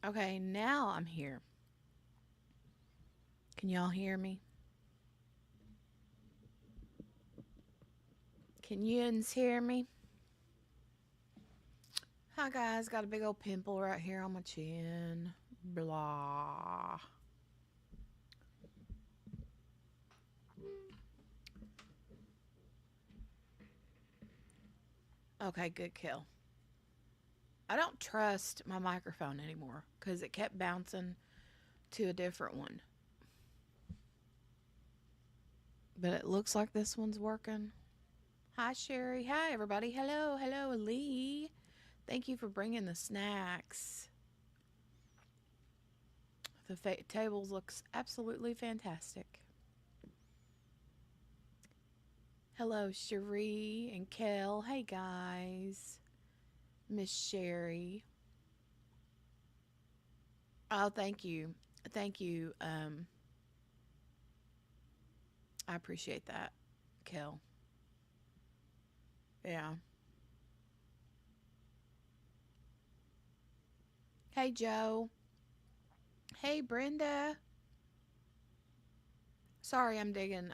Okay, now I'm here. Can y'all hear me? Can yins hear me? Hi guys, got a big old pimple right here on my chin. Blah. Okay, good kill. I don't trust my microphone anymore because it kept bouncing to a different one. But it looks like this one's working. Hi, Sherry. Hi, everybody. Hello, hello, Lee. Thank you for bringing the snacks. The tables looks absolutely fantastic. Hello, Cherie and Kel. Hey, guys. Miss Sherry. Oh, thank you. Thank you. I appreciate that, Kel. Yeah. Hey, Joe. Hey, Brenda. Sorry, I'm digging.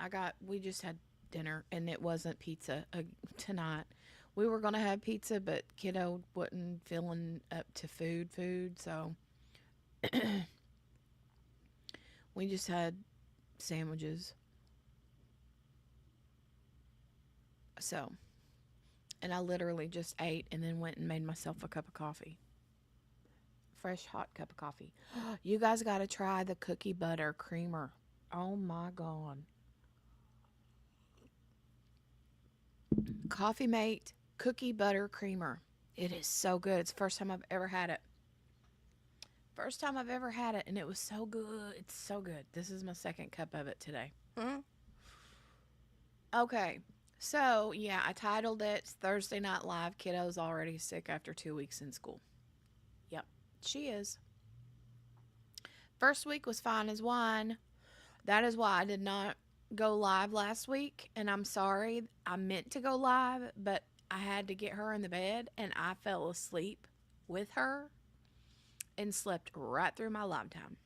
We just had dinner and it wasn't pizza tonight. We were going to have pizza, but kiddo wasn't feeling up to food. So we just had sandwiches. So, and I literally just ate and then went and made myself a cup of coffee. Fresh, hot cup of coffee. You guys got to try the cookie butter creamer. Oh my God. Coffee Mate cookie butter creamer. It is so good. It's the first time I've ever had it. First time I've ever had it, and it was so good. It's so good. This is my second cup of it today. Okay. So, yeah, I titled it Thursday Night Live Kiddo's Already Sick After 2 weeks in School. Yep, she is. First week was fine as wine. That is why I did not go live last week, and I'm sorry. I meant to go live, but I had to get her in the bed, and I fell asleep with her and slept right through my live time.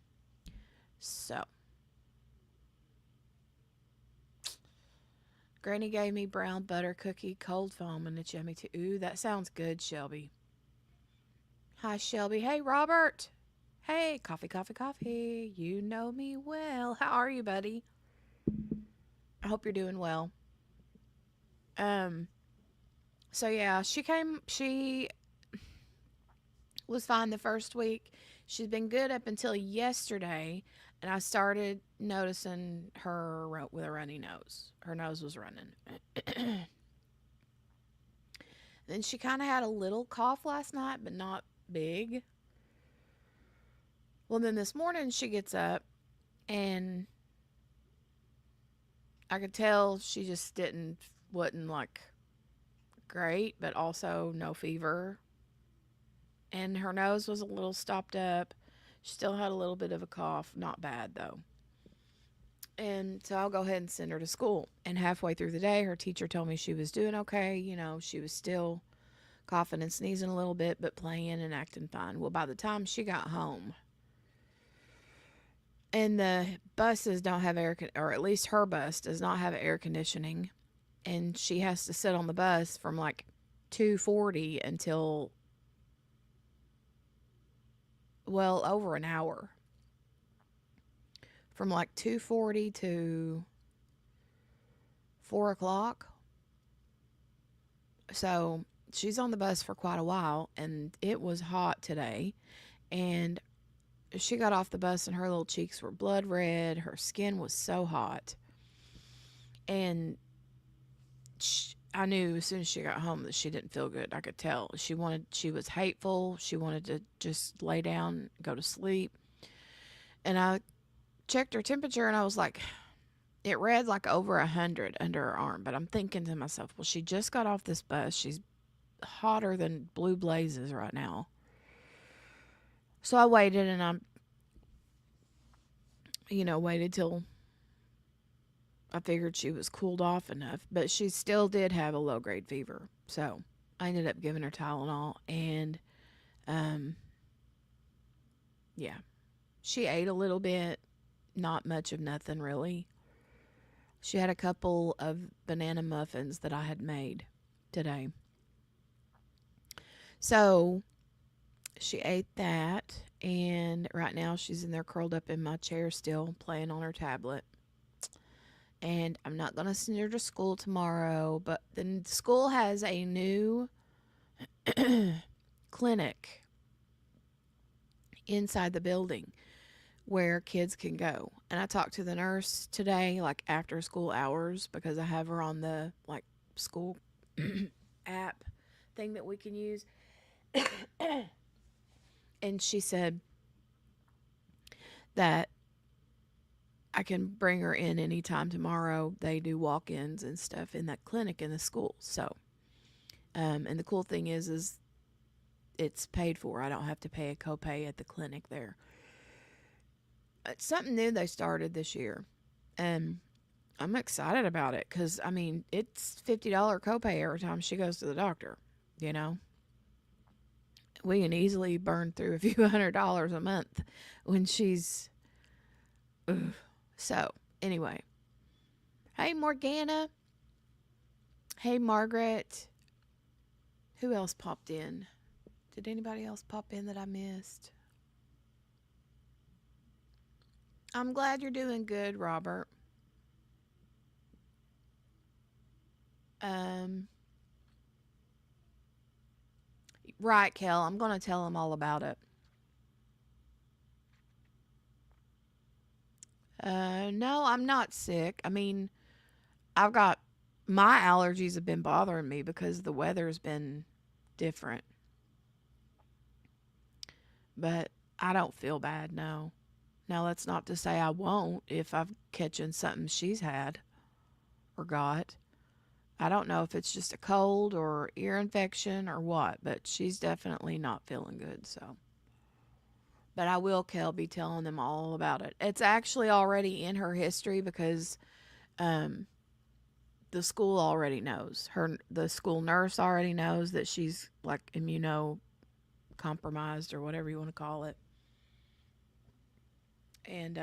So, Granny gave me brown butter cookie cold foam, and it's yummy too. Ooh, that sounds good, Shelby. Hi, Shelby. Hey, Robert. Hey, coffee, coffee, coffee. You know me well. How are you, buddy? I hope you're doing well. Um, so yeah, she was fine the first week. She's been good up until yesterday, and I started noticing her with a runny nose. Her nose was running. Then she kind of had a little cough last night, but not big. Well, then this morning she gets up, and I could tell she just wasn't like great, but also no fever. And her nose was a little stopped up. She still had a little bit of a cough, not bad though. And so I'll go ahead and send her to school. And halfway through the day, her teacher told me she was doing okay. You know, she was still coughing and sneezing a little bit, but playing and acting fine. Well, by the time she got home, and the buses don't have or at least her bus does not have air conditioning, and she has to sit on the bus from like 2:40 until well over an hour, from like 2:40 to 4 o'clock. So she's on the bus for quite a while, and it was hot today. And she got off the bus, and her little cheeks were blood red. Her skin was so hot. And I knew as soon as she got home that she didn't feel good. I could tell. She was hateful. She wanted to just lay down, go to sleep. And I checked her temperature, and I was like, it read like over 100 under her arm. But I'm thinking to myself, well, she just got off this bus. She's hotter than blue blazes right now. So I waited, and waited till I figured she was cooled off enough. But she still did have a low grade fever. So I ended up giving her Tylenol, and um, Yeah. She ate a little bit, not much of nothing really. She had a couple of banana muffins that I had made today. So she ate that, and right now she's in there curled up in my chair still, playing on her tablet. And I'm not going to send her to school tomorrow, but then school has a new clinic inside the building where kids can go. And I talked to the nurse today, like after school hours, because I have her on the like school app thing that we can use. And she said that I can bring her in anytime tomorrow. They do walk-ins and stuff in that clinic in the school. So, and the cool thing is it's paid for. I don't have to pay a copay at the clinic there. It's something new they started this year, and I'm excited about it because I mean it's $50 copay every time she goes to the doctor. You know, we can easily burn through a few $100s a month when she's. Ugh. So anyway, hey Morgana, hey Margaret. Who else popped in? Did anybody else pop in that I missed? I'm glad you're doing good, Robert. Um, right, Kel. I'm gonna tell him all about it. No, I'm not sick. I mean, I've got my allergies have been bothering me because the weather's been different, but I don't feel bad. No, now that's not to say I won't if I'm catching something she's had or got. I don't know if it's just a cold or ear infection or what, but she's definitely not feeling good. So, but I will, Kel, be telling them all about it. It's actually already in her history because um, the school already knows. The school nurse already knows that she's like immunocompromised or whatever you want to call it, and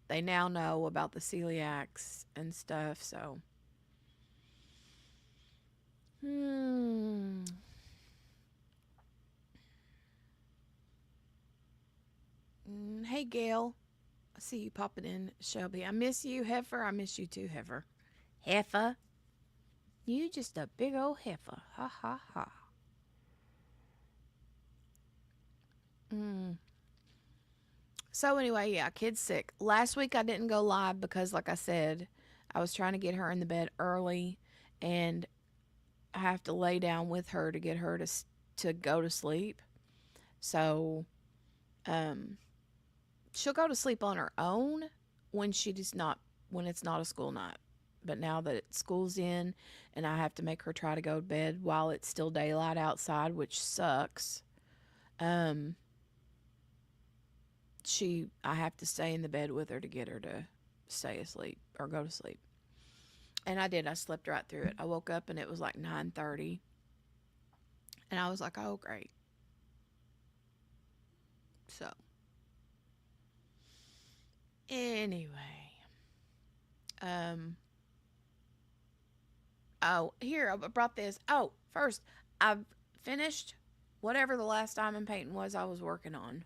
they now know about the celiacs and stuff. So, hmm. Hey, Gail. I see you popping in, Shelby. I miss you, Heifer. I miss you too, Heifer. Heifer. You just a big old heifer. Ha ha ha. Mm. So anyway, yeah, kid's sick. Last week I didn't go live because, like I said, I was trying to get her in the bed early, and I have to lay down with her to get her to go to sleep. So, um, she'll go to sleep on her own when she does not when it's not a school night. But now that school's in, and I have to make her try to go to bed while it's still daylight outside, which sucks. Um, I have to stay in the bed with her to get her to stay asleep or go to sleep. And I did. I slept right through it. I woke up and it was like 9:30, and I was like, "Oh, great." So, anyway, um oh, here I brought this. Oh, first, I've finished whatever the last diamond painting was I was working on.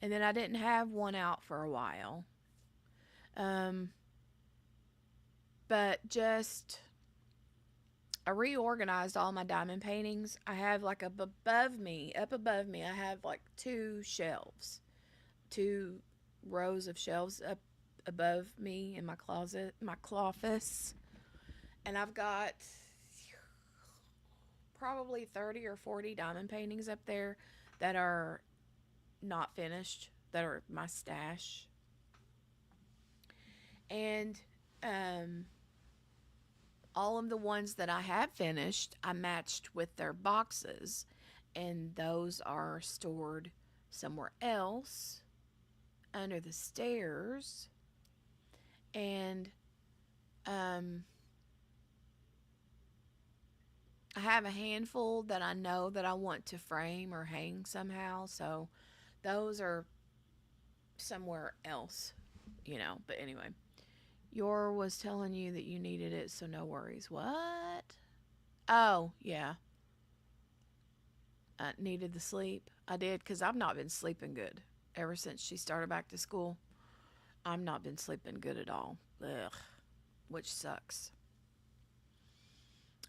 And then I didn't have one out for a while. Um but just I reorganized all my diamond paintings. I have like up above me, I have like two shelves, two rows of shelves up above me in my closet, my cloffice. And I've got probably 30 or 40 diamond paintings up there that are not finished, that are my stash. And um, all of the ones that I have finished, I matched with their boxes, and those are stored somewhere else under the stairs. And um, I have a handful that I know that I want to frame or hang somehow. So those are somewhere else, But anyway, your was telling you that you needed it, so no worries. What? Oh, yeah. I needed the sleep. I did because I've not been sleeping good ever since she started back to school. I've not been sleeping good at all. Ugh, which sucks.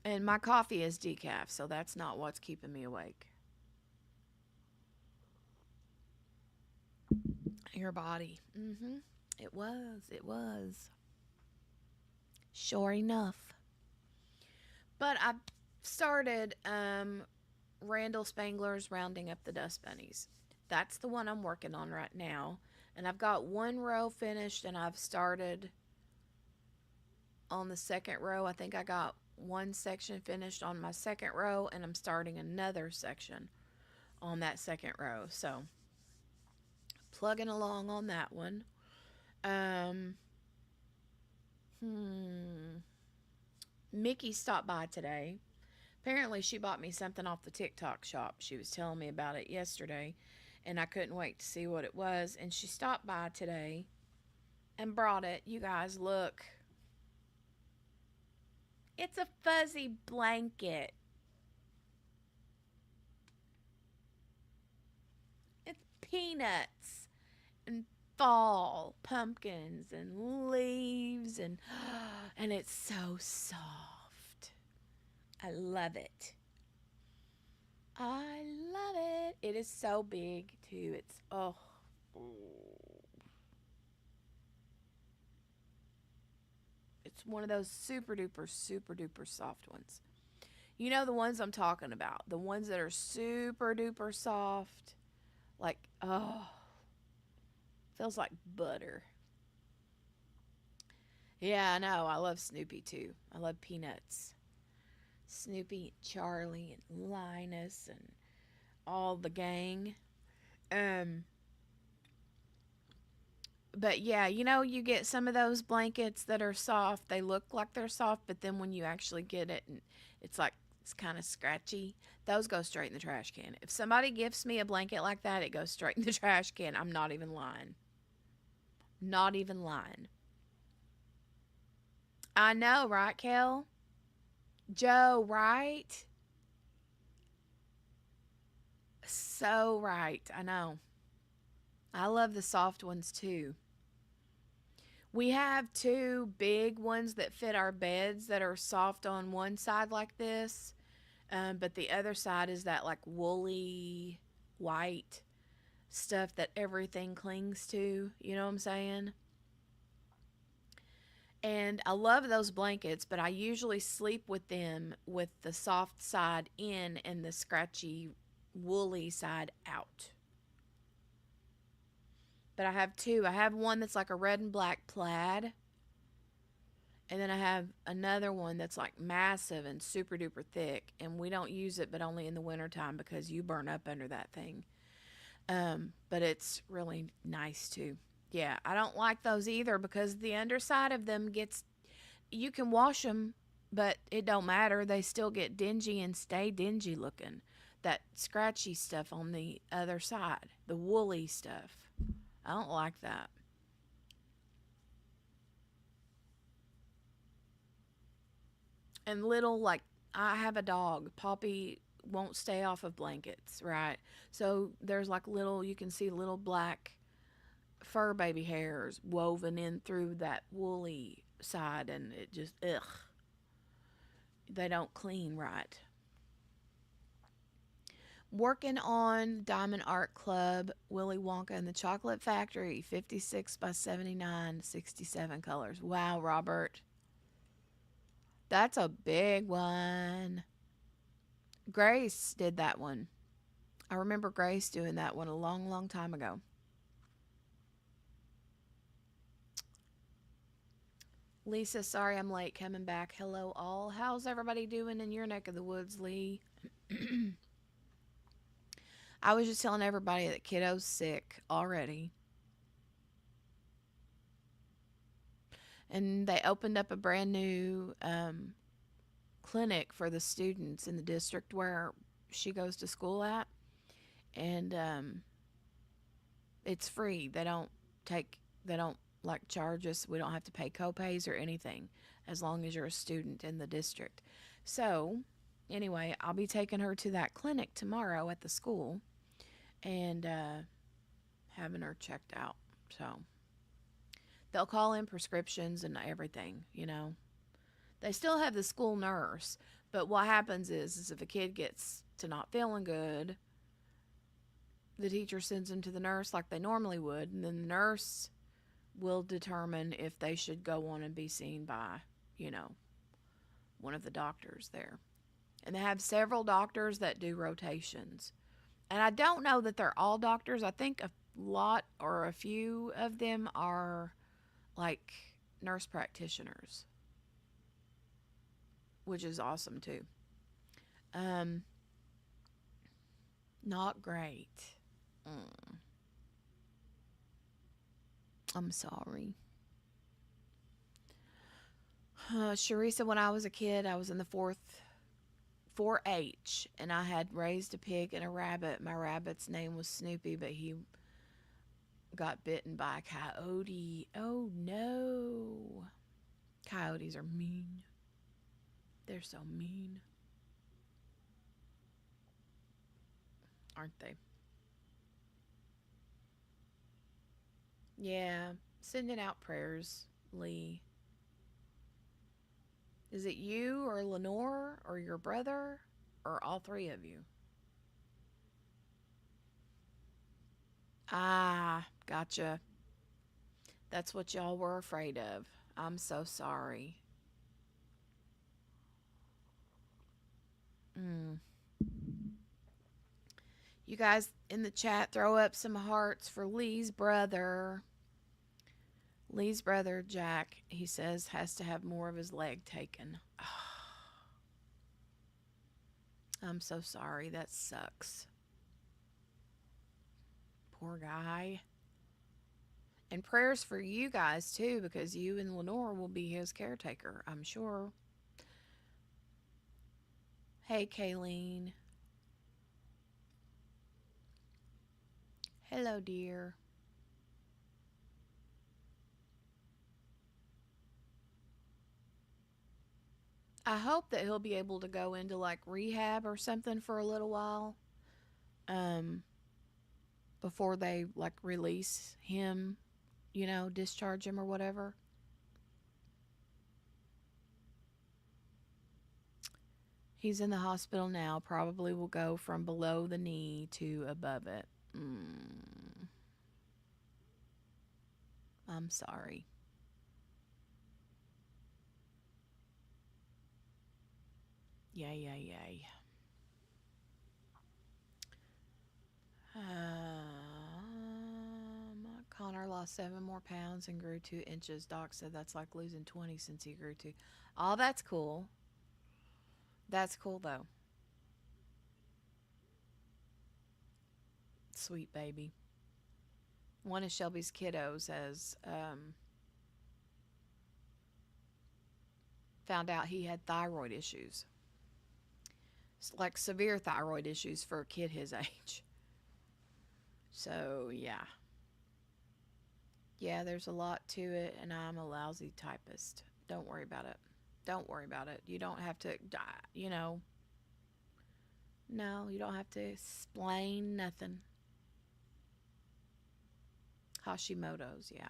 And my coffee is decaf, so that's not what's keeping me awake. Your body. Mm-hmm. It was. It was. Sure enough. But I started Randall Spangler's Rounding Up the Dust Bunnies. That's the one I'm working on right now. And I've got one row finished and I've started on the second row. I think I got one section finished on my second row and I'm starting another section on that second row. So, plugging along on that one. Um, hmm. Mickey stopped by today. Apparently, she bought me something off the TikTok shop. She was telling me about it yesterday, and I couldn't wait to see what it was. And she stopped by today and brought it. You guys, look. It's a fuzzy blanket. It's peanuts and fall pumpkins and leaves and it's so soft. I love it. I love it. It is so big too. It's it's one of those super duper soft ones. You know the ones I'm talking about. The ones that are super duper soft. Like, feels like butter. Yeah, I know. I love Snoopy too. I love Peanuts. Snoopy and Charlie and Linus and all the gang. Um, but yeah, you get some of those blankets that are soft. They look like they're soft, but then when you actually get it, and it's like it's kind of scratchy. Those go straight in the trash can. If somebody gifts me a blanket like that, it goes straight in the trash can. I'm not even lying. Not even lying. I know, right, Kel? Joe, right? So right. I know. I love the soft ones too. We have two big ones that fit our beds that are soft on one side like this, but the other side is that like woolly white stuff that everything clings to. You know what I'm saying? And I love those blankets, but I usually sleep with them with the soft side in and the scratchy, woolly side out. But I have two. I have one that's like a red and black plaid, and then I have another one that's like massive and super duper thick, and we don't use it but only in the wintertime because you burn up under that thing. But it's really nice too. Yeah, I don't like those either because the underside of them gets, you can wash them, but it don't matter. They still get dingy and stay dingy looking. That scratchy stuff on the other side, the woolly stuff. I don't like that. And little, like, I have a dog. Poppy won't stay off of blankets, right? So there's like little, you can see little black fur baby hairs woven in through that woolly side, and it just, ugh. They don't clean right. Working on Diamond Art Club, Willy Wonka and the Chocolate Factory, 56 by 79, 67 colors. Wow, Robert. That's a big one. Grace did that one. I remember Grace doing that one a long, long time ago. Lisa, sorry I'm late coming back. Hello, all. How's everybody doing in your neck of the woods, Lee? I was just telling everybody that Kiddo's sick already. And they opened up a brand new clinic for the students in the district where she goes to school at, and it's free. They don't like charge us. We don't have to pay copays or anything as long as you're a student in the district. So, anyway, I'll be taking her to that clinic tomorrow at the school and having her checked out. So, they'll call in prescriptions and everything, you know. They still have the school nurse, but what happens is if a kid gets to not feeling good, the teacher sends them to the nurse like they normally would, and then the nurse will determine if they should go on and be seen by, you know, one of the doctors there. And they have several doctors that do rotations. And I don't know that they're all doctors. I think a lot or a few of them are like nurse practitioners, which is awesome too. Um, Not great. Mm, I'm sorry. Sharisa, when I was a kid, I was in the 4-H, and I had raised a pig and a rabbit. My rabbit's name was Snoopy, but he got bitten by a coyote. Oh no. Coyotes are mean. They're so mean, aren't they? Yeah. Sending out prayers, Lee. Is it you or Lenore or your brother or all three of you? Ah, gotcha. That's what y'all were afraid of. I'm so sorry. Mm. You guys in the chat, throw up some hearts for Lee's brother. Lee's brother, Jack, he says, has to have more of his leg taken. I'm so sorry. That sucks. Poor guy. And prayers for you guys, too, because you and Lenore will be his caretaker, I'm sure. Hey, Kayleen. Hello, dear. I hope that he'll be able to go into like rehab or something for a little while. Um, Before they like release him, you know, discharge him or whatever. He's in the hospital now. Probably will go from below the knee to above it. Mm, I'm sorry. Yay, yay, yay. Connor lost 7 more pounds and grew 2 inches. Doc said that's like losing 20 since he grew 2. Oh, that's cool. That's cool though. Sweet baby. One of Shelby's kiddos has found out he had thyroid issues. It's like severe thyroid issues for a kid his age. So, yeah. Yeah, there's a lot to it, and I'm a lousy typist. Don't worry about it. Don't worry about it. You don't have to, you know, no, you don't have to explain nothing. Hashimoto's, yeah.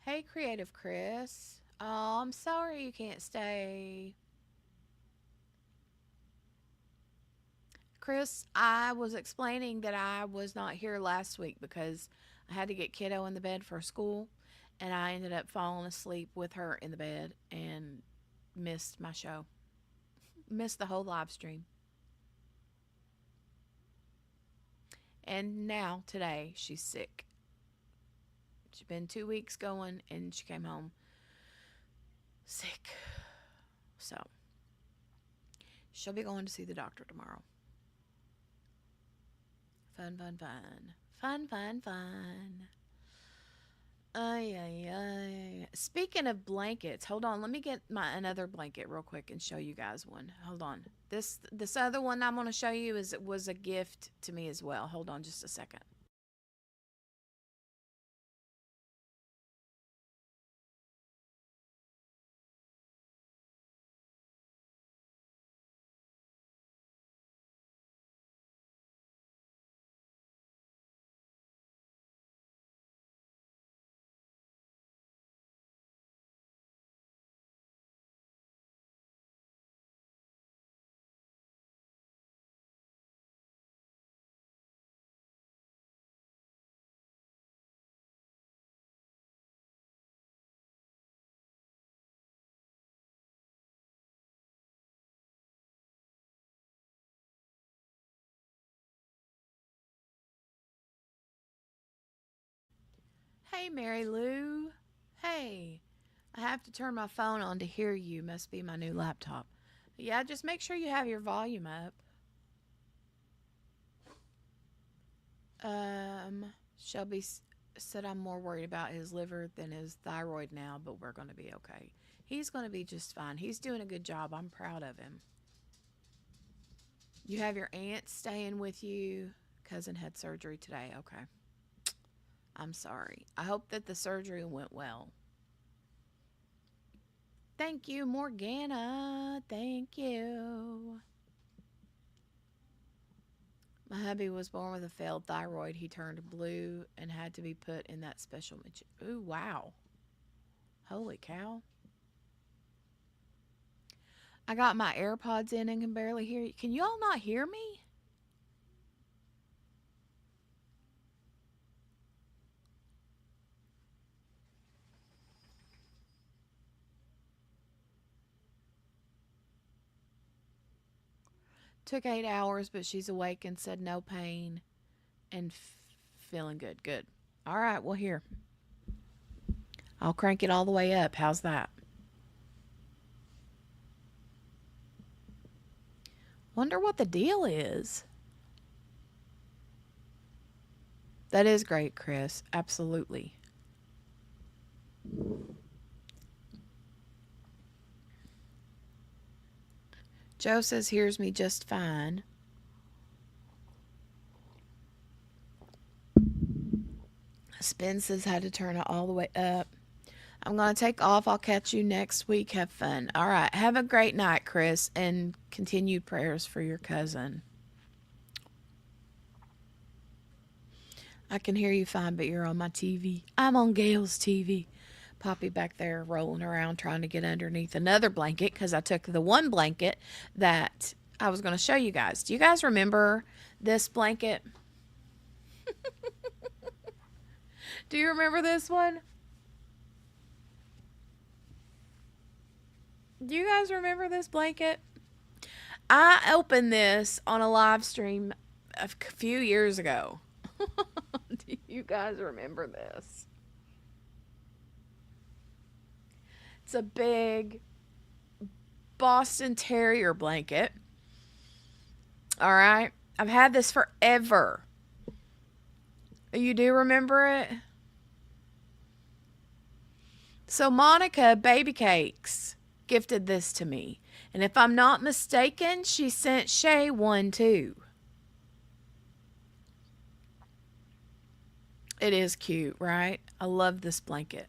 Hey, Creative Chris. Oh, I'm sorry you can't stay. Chris, I was explaining that I was not here last week because I had to get Kiddo in the bed for school, and I ended up falling asleep with her in the bed and missed my show. Missed the whole live stream. And now, today, she's sick. She's been 2 weeks going, and she came home sick. So, she'll be going to see the doctor tomorrow. Fun, fun, fun. Fun, fun, fun. Ay, ay, ay. Speaking of blankets, hold on. Let me get my another blanket real quick and show you guys one. Hold on. This other one I'm going to show you is was a gift to me as well. Hold on just a second. Hey, Mary Lou. Hey. I have to turn my phone on to hear you. Must be my new laptop. Yeah, just make sure you have your volume up. Shelby said I'm more worried about his liver than his thyroid now, but we're going to be okay. He's going to be just fine. He's doing a good job. I'm proud of him. You have your aunt staying with you. Cousin had surgery today. Okay. I'm sorry. I hope that the surgery went well. Thank you, Morgana. Thank you. My hubby was born with a failed thyroid. He turned blue and had to be put in that special machine. Ooh, wow. Holy cow. I got my AirPods in and can barely hear you. Can you all not hear me? Took 8 hours, but she's awake and said no pain and feeling good. Good. All right, well, here. I'll crank it all the way up. How's that? Wonder what the deal is. That is great, Chris. Absolutely. Joe says hears me just fine. Spin says had to turn it all the way up. I'm going to take off. I'll catch you next week. Have fun. All right. Have a great night, Chris, and continued prayers for your cousin. I can hear you fine, but you're on my TV. I'm on Gail's TV. Poppy back there rolling around trying to get underneath another blanket because I took the one blanket that I was going to show you guys. Do you guys remember this blanket? Do you remember this one? Do you guys remember this blanket? I opened this on a live stream a few years ago. Do you guys remember this? It's a big Boston Terrier blanket. All right. I've had this forever. You do remember it? So Monica Baby Cakes gifted this to me. And if I'm not mistaken, she sent Shay one too. It is cute, right? I love this blanket.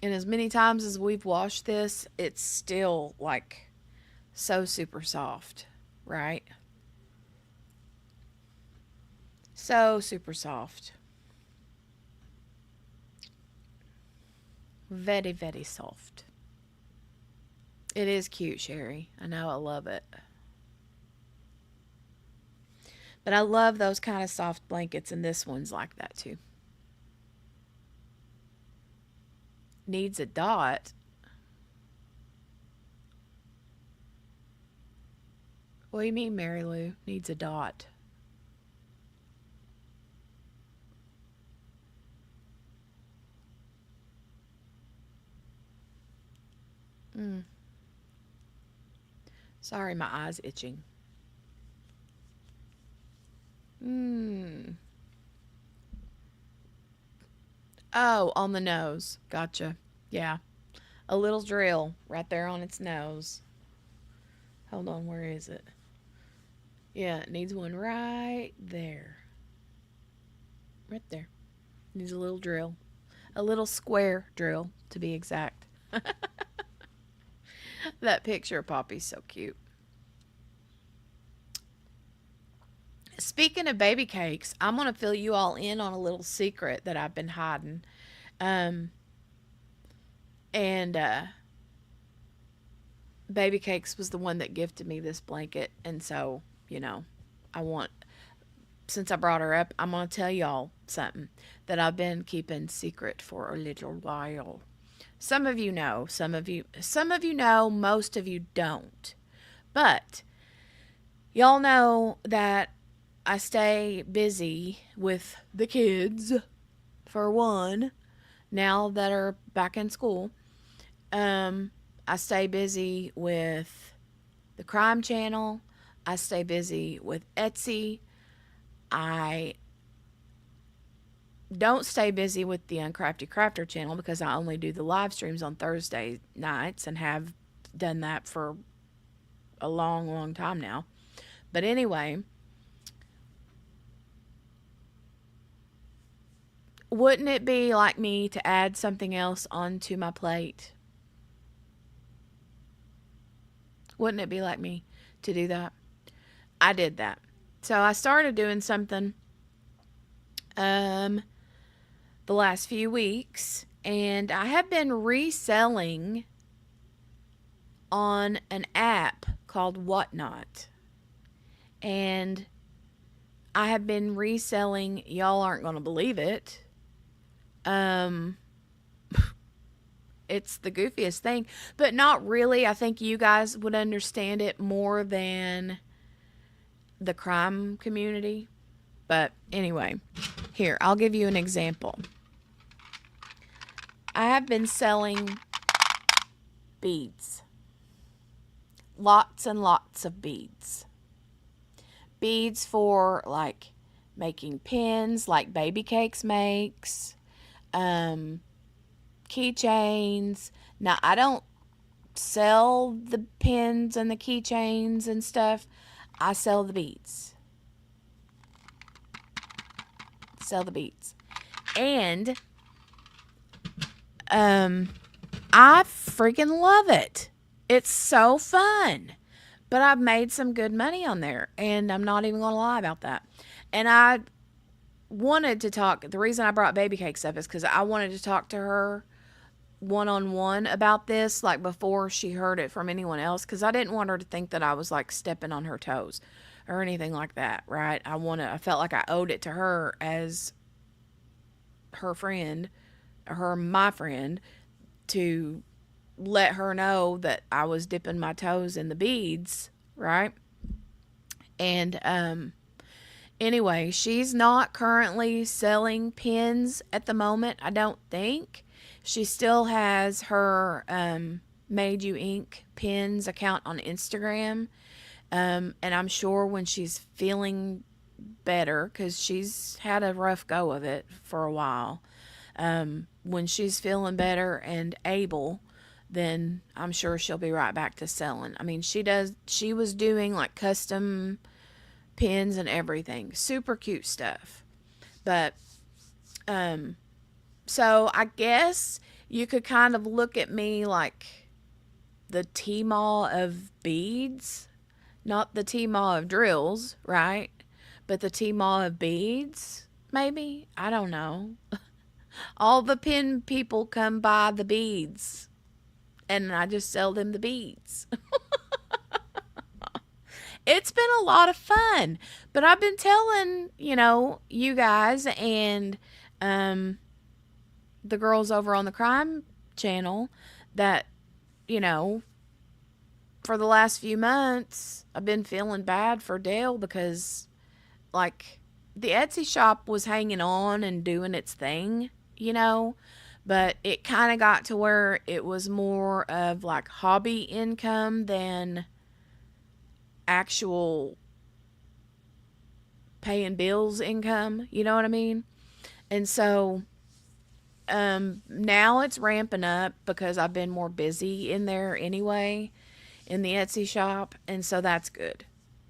And as many times as we've washed this, it's still like so super soft, right? So super soft. Very, very soft. It is cute, Sherry. I know, I love it. But I love those kind of soft blankets, and this one's like that too. Needs a dot. What do you mean, Mary Lou? Needs a dot. Mm. Sorry, my eye's itching. Mm. Oh, on the nose. Gotcha. Yeah. A little drill right there on its nose. Hold on, where is it? Yeah, it needs one right there. Right there. Needs a little drill. A little square drill, to be exact. That picture of Poppy's so cute. Speaking of baby cakes, I'm going to fill you all in on a little secret that I've been hiding. Um, and Baby Cakes was the one that gifted me this blanket. And so, you know, I want, since I brought her up, I'm going to tell y'all something that I've been keeping secret for a little while. Some of you know, some of you know, most of you don't. But y'all know that I stay busy with the kids, for one, now that are back in school. Um, I stay busy with the crime channel. I stay busy with Etsy. I don't stay busy with the Uncrafty Crafter channel because I only do the live streams on Thursday nights and have done that for a long, long time now. But anyway, wouldn't it be like me to add something else onto my plate? Wouldn't it be like me to do that? I did that. So I started doing something um the last few weeks, and I have been reselling on an app called Whatnot. And I have been reselling, y'all aren't going to believe it. Um it's the goofiest thing, but not really. I think you guys would understand it more than the crime community. But anyway, here, I'll give you an example. I have been selling beads. Lots and lots of beads. Beads for like making pins like Baby Cakes makes, keychains. Now, I don't sell the pins and the keychains and stuff. I sell the beads. Sell the beads. And I freaking love it. It's so fun. But I've made some good money on there, and I'm not even going to lie about that. And I wanted to talk. The reason I brought Baby Cakes up is because I wanted to talk to her one-on-one about this, like before she heard it from anyone else, because I didn't want her to think that I was like stepping on her toes or anything like that, right? I felt like I owed it to her as her friend, my friend, to let her know that I was dipping my toes in the beads, right? And anyway, she's not currently selling pins at the moment, I don't think. She still has her Made You Ink pins account on Instagram. And I'm sure when she's feeling better, because she's had a rough go of it for a while, when she's feeling better and able, then I'm sure she'll be right back to selling. I mean, she was doing like custom pins and everything. Super cute stuff. But so I guess you could kind of look at me like the T-Mall of beads. Not the T-Mall of drills, right? But the T-Mall of beads, maybe? I don't know. All the pin people come buy the beads, and I just sell them the beads. It's been a lot of fun, but I've been telling, you guys and the girls over on the crime channel that, you know, for the last few months, I've been feeling bad for Dale because, like, the Etsy shop was hanging on and doing its thing, but it kind of got to where it was more of like hobby income than actual paying bills income. You know what I mean? And so Now it's ramping up because I've been more busy in there anyway, in the Etsy shop, and so that's good.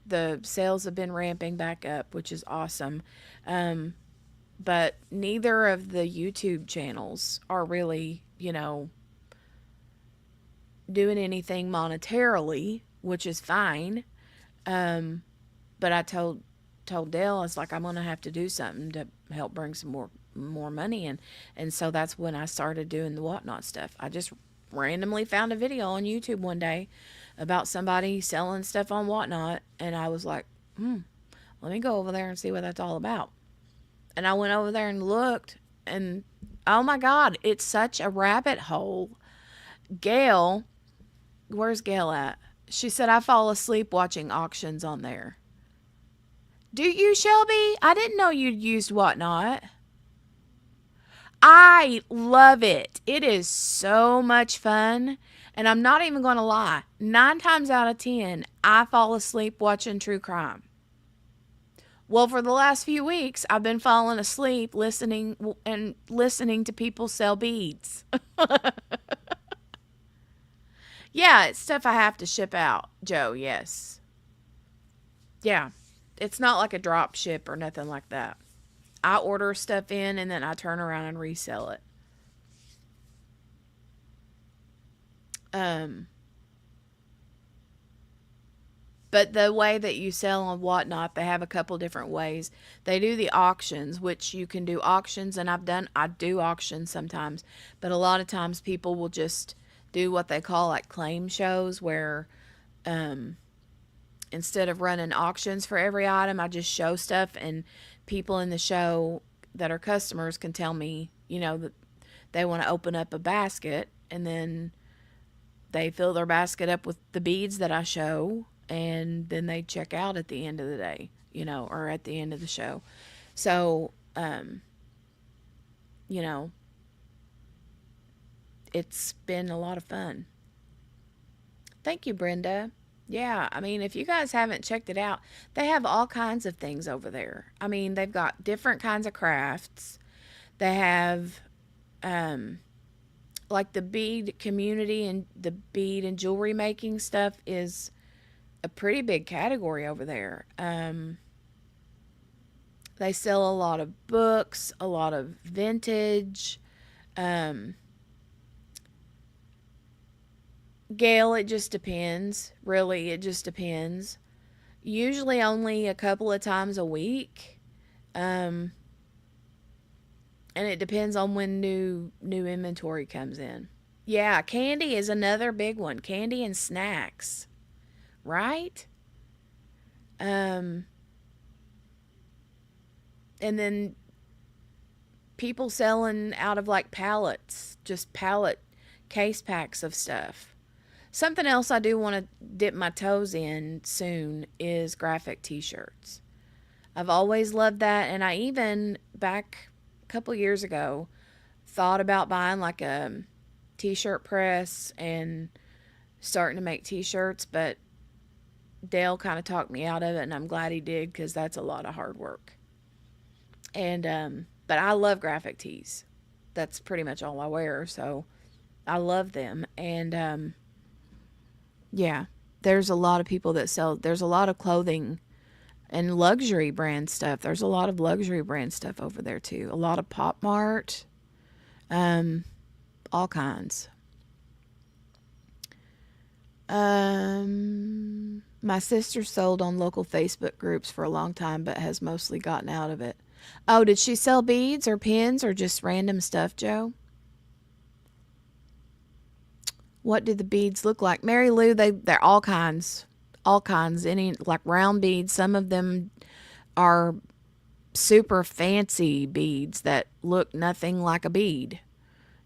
The sales have been ramping back up, which is awesome. Um, but neither of the YouTube channels are really, doing anything monetarily, which is fine. Um, but I told Dale, I was like, I'm gonna have to do something to help bring some more money in, and so that's when I started doing the whatnot stuff. I just randomly found a video on YouTube one day about somebody selling stuff on whatnot, and I was like, let me go over there and see what that's all about. And I went over there and looked, and oh my God, it's such a rabbit hole. Gail, where's Gail at? She said I fall asleep watching auctions on there. Do you, Shelby? I didn't know you'd used Whatnot. I love it. It is so much fun. And I'm not even going to lie. 9 times out of 10, I fall asleep watching true crime. Well, for the last few weeks, I've been falling asleep listening to people sell beads. Yeah, it's stuff I have to ship out, Joe, yes. Yeah. It's not like a drop ship or nothing like that. I order stuff in and then I turn around and resell it. Um, but the way that you sell on Whatnot, they have a couple different ways. They do the auctions, which you can do auctions, and I do auctions sometimes, but a lot of times people will just do what they call like claim shows where um, instead of running auctions for every item, I just show stuff, and people in the show that are customers can tell me, that they want to open up a basket, and then they fill their basket up with the beads that I show, and then they check out at the end of the day, or at the end of the show. So, you know, it's been a lot of fun. Thank you, Brenda. Yeah, I mean, if you guys haven't checked it out, they have all kinds of things over there. I mean, they've got different kinds of crafts. They have, um, like the bead community and the bead and jewelry making stuff is a pretty big category over there. They sell a lot of books, a lot of vintage. Um, Gail, it just depends. Really, it just depends. Usually only a couple of times a week. Um, and it depends on when new inventory comes in. Yeah, candy is another big one. Candy and snacks, right? Um, and then people selling out of like pallets, just pallet case packs of stuff. Something else I do want to dip my toes in soon is graphic t-shirts. I've always loved that, and I even back a couple years ago thought about buying like a t-shirt press and starting to make t-shirts, but Dale kind of talked me out of it, and I'm glad he did because that's a lot of hard work. And but I love graphic tees. That's pretty much all I wear, so I love them. And yeah, there's a lot of people that sell. There's a lot of clothing and luxury brand stuff. There's a lot of luxury brand stuff over there too. A lot of Pop Mart, um, all kinds. My sister sold on local Facebook groups for a long time, but has mostly gotten out of it. Oh, did she sell beads or pins or just random stuff, Joe? What do the beads look like? Mary Lou, they're all kinds. All kinds. Any like round beads. Some of them are super fancy beads that look nothing like a bead.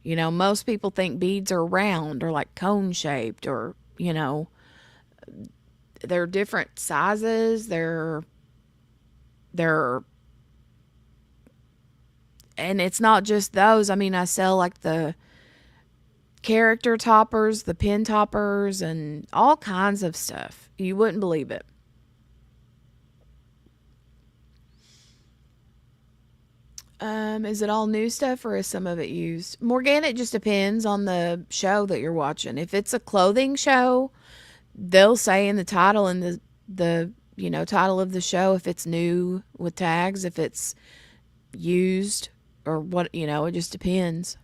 Most people think beads are round or like cone shaped or, they're different sizes. They're and it's not just those. I mean, I sell like the character toppers, the pin toppers, and all kinds of stuff. You wouldn't believe it. Is it all new stuff or is some of it used? Morgan, it just depends on the show that you're watching. If it's a clothing show, they'll say in the title and the title of the show if it's new with tags, if it's used or what, it just depends.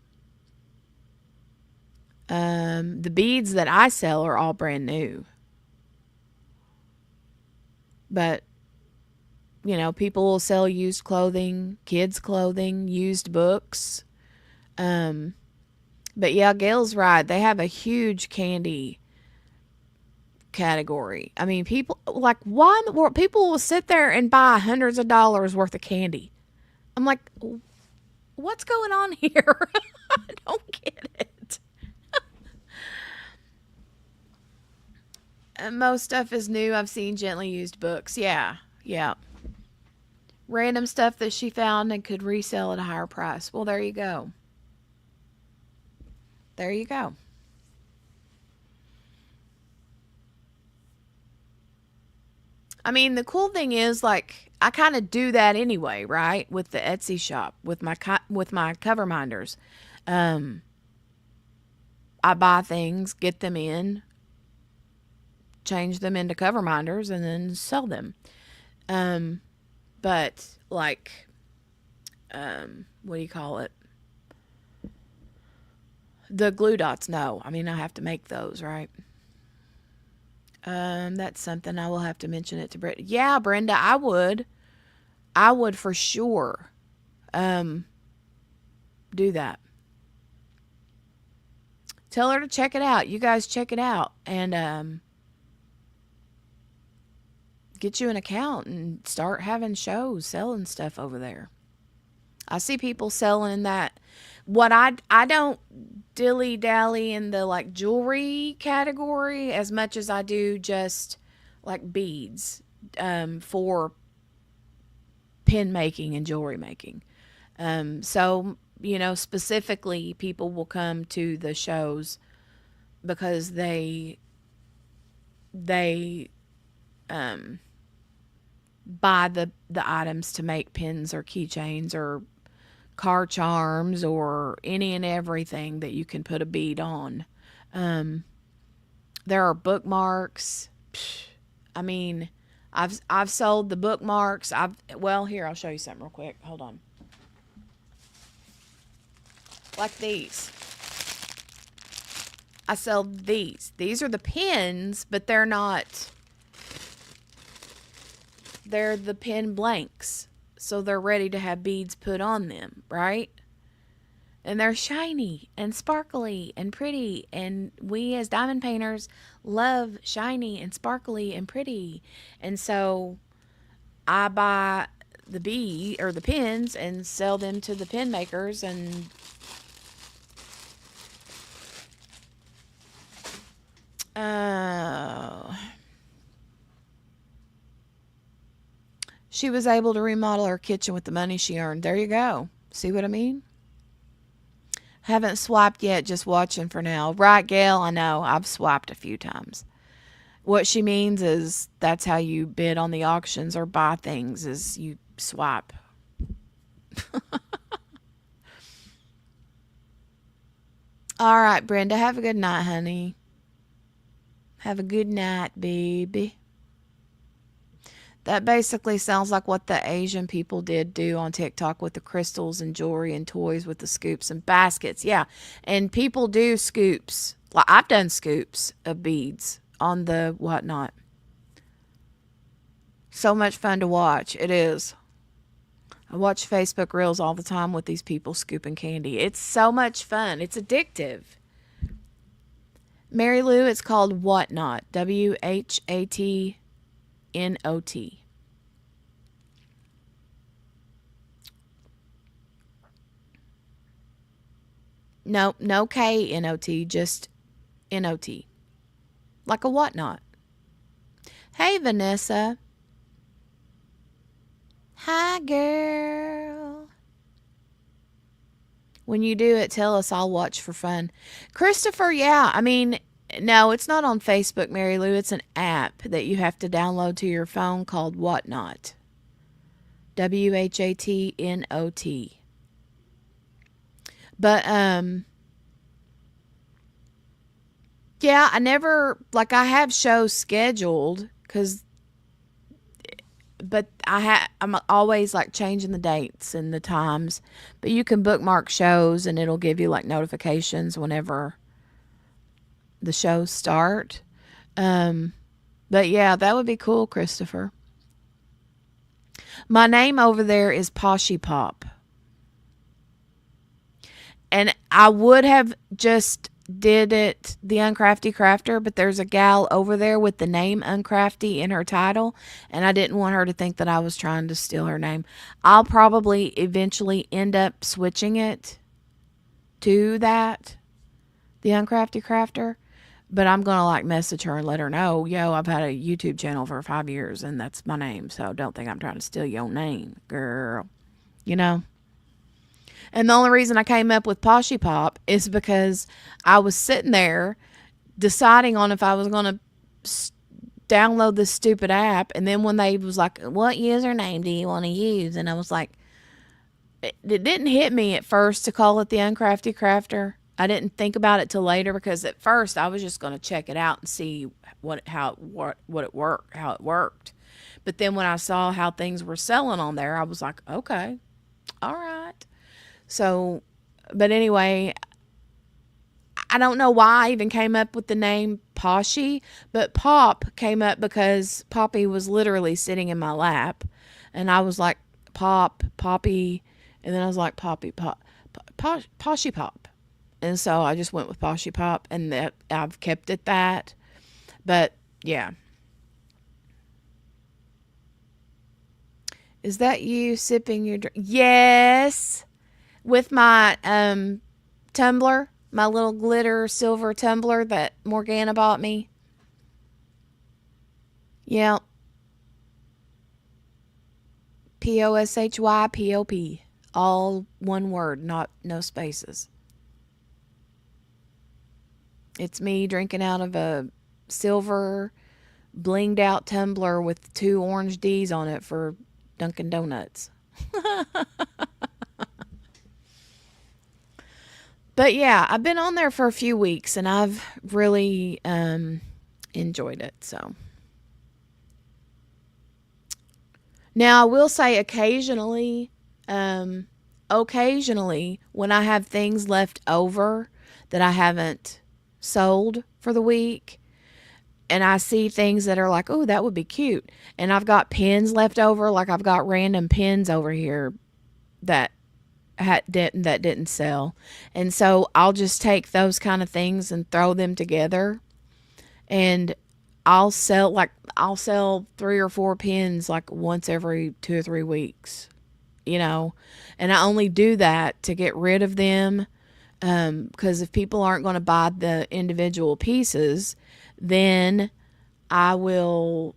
The beads that I sell are all brand new. But people will sell used clothing, kids clothing, used books. Um but yeah, Gail's right. They have a huge candy category. I mean, people like why in the world people will sit there and buy hundreds of dollars worth of candy. I'm like, what's going on here? I don't get it. Most stuff is new. I've seen gently used books. Yeah, yeah. Random stuff that she found and could resell at a higher price. Well, there you go. There you go. I mean, the cool thing is, like, I kind of do that anyway, right? With the Etsy shop, with my cover minders. Um, I buy things, get them in, change them into cover minders, and then sell them. Um, but like, what do you call it? The glue dots, no. I mean, I have to make those, right? That's something I will have to mention it to Brenda. Yeah, Brenda, I would. I would for sure um do that. Tell her to check it out. You guys check it out and get you an account and start having shows selling stuff over there. I see people selling that. What I don't dilly dally in the like jewelry category as much as I do just like beads for pin making and jewelry making. So specifically, people will come to the shows because they um, buy the items to make pins or keychains or car charms or any and everything that you can put a bead on. Um, there are bookmarks. I mean, I've sold the bookmarks. Here I'll show you something real quick. Hold on. Like these. I sell these. These are the pins, but they're not. They're the pin blanks. So they're ready to have beads put on them, right? And they're shiny and sparkly and pretty. And we as diamond painters love shiny and sparkly and pretty. And so I buy the bead or the pins and sell them to the pin makers and she was able to remodel her kitchen with the money she earned. There you go. See what I mean? Haven't swiped yet, just watching for now. Right, Gail? I know. I've swiped a few times. What she means is that's how you bid on the auctions or buy things is you swipe. All right, Brenda. Have a good night, honey. Have a good night, baby. That basically sounds like what the Asian people did do on TikTok with the crystals and jewelry and toys with the scoops and baskets. Yeah. And people do scoops. Like I've done scoops of beads on the whatnot. So much fun to watch. It is. I watch Facebook Reels all the time with these people scooping candy. It's so much fun. It's addictive. Mary Lou, it's called Whatnot. WHATNOT. No, no KNOT, just NOT. Like a whatnot. Hey, Vanessa. Hi, girl. When you do it, tell us. I'll watch for fun. Christopher, yeah. I mean, no, it's not on Facebook, Mary Lou. It's an app that you have to download to your phone called Whatnot. WHATNOT. But yeah, I never like I have shows scheduled cuz but I'm always like changing the dates and the times. But you can bookmark shows and it'll give you like notifications whenever the shows start. Um but yeah, that would be cool, Christopher. My name over there is Poshy Pop. And I would have just did it the Uncrafty Crafter, but there's a gal over there with the name Uncrafty in her title, and I didn't want her to think that I was trying to steal her name. I'll probably eventually end up switching it to that, the Uncrafty Crafter, but I'm gonna like message her and let her know, yo, I've had a YouTube channel for 5 years and that's my name, so don't think I'm trying to steal your name, girl. You know? And the only reason I came up with Poshy Pop is because I was sitting there deciding on if I was going to download this stupid app. And then when they was like, what username do you want to use? And I was like, it didn't hit me at first to call it the Uncrafty Crafter. I didn't think about it till later because at first I was just going to check it out and see how it worked. But then when I saw how things were selling on there, I was like, okay, all right. So, but anyway, I don't know why I even came up with the name Poshy, but Pop came up because Poppy was literally sitting in my lap. And I was like, Poppy. And then I was like, Poshy Pop. And so I just went with Poshy Pop, and that I've kept it that. But yeah. Is that you sipping your drink? Yes. With my tumbler, my little glitter silver tumbler that Morgana bought me. Yeah, POSHYPOP. All one word, not no spaces. It's me drinking out of a silver blinged out tumbler with two orange D's on it for Dunkin' Donuts. But yeah, I've been on there for a few weeks and I've really enjoyed it. So now I will say occasionally when I have things left over that I haven't sold for the week, and I see things that are like, oh, that would be cute, and I've got pins left over, like I've got random pins over here that that didn't sell, and so I'll just take those kind of things and throw them together, and I'll sell 3 or 4 pins like once every 2 or 3 weeks, you know, and I only do that to get rid of them, because if people aren't going to buy the individual pieces, then I will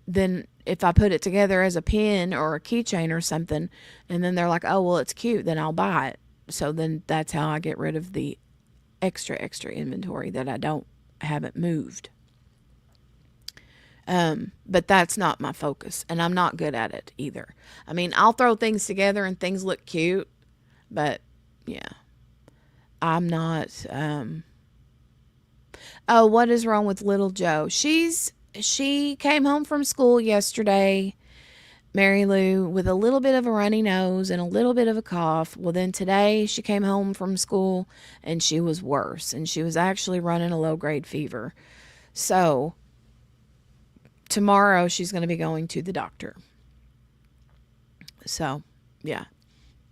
then if I put it together as a pin or a keychain or something, and then they're like, oh well, it's cute, then I'll buy it. So then that's how I get rid of the extra inventory that I don't haven't moved. But that's not my focus, and I'm not good at it either. I mean, I'll throw things together and things look cute, but yeah, I'm not. Oh, what is wrong with little Joe? She came home from school yesterday, Mary Lou, with a little bit of a runny nose and a little bit of a cough. Well, then today she came home from school and she was worse, and she was actually running a low grade fever. So tomorrow she's going to be going to the doctor. So, yeah.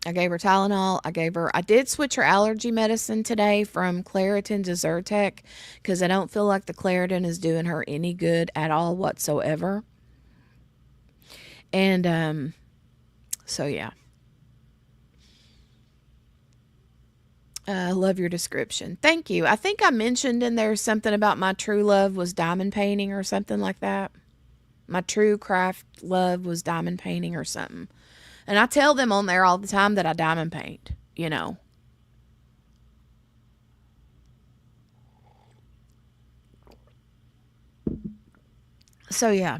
I gave her Tylenol. I did switch her allergy medicine today from Claritin to Zyrtec because I don't feel like the Claritin is doing her any good at all whatsoever. And, so yeah. I love your description. Thank you. I think I mentioned in there something about my true love was diamond painting or something like that. My true craft love was diamond painting or something. And I tell them on there all the time that I diamond paint, you know. So yeah.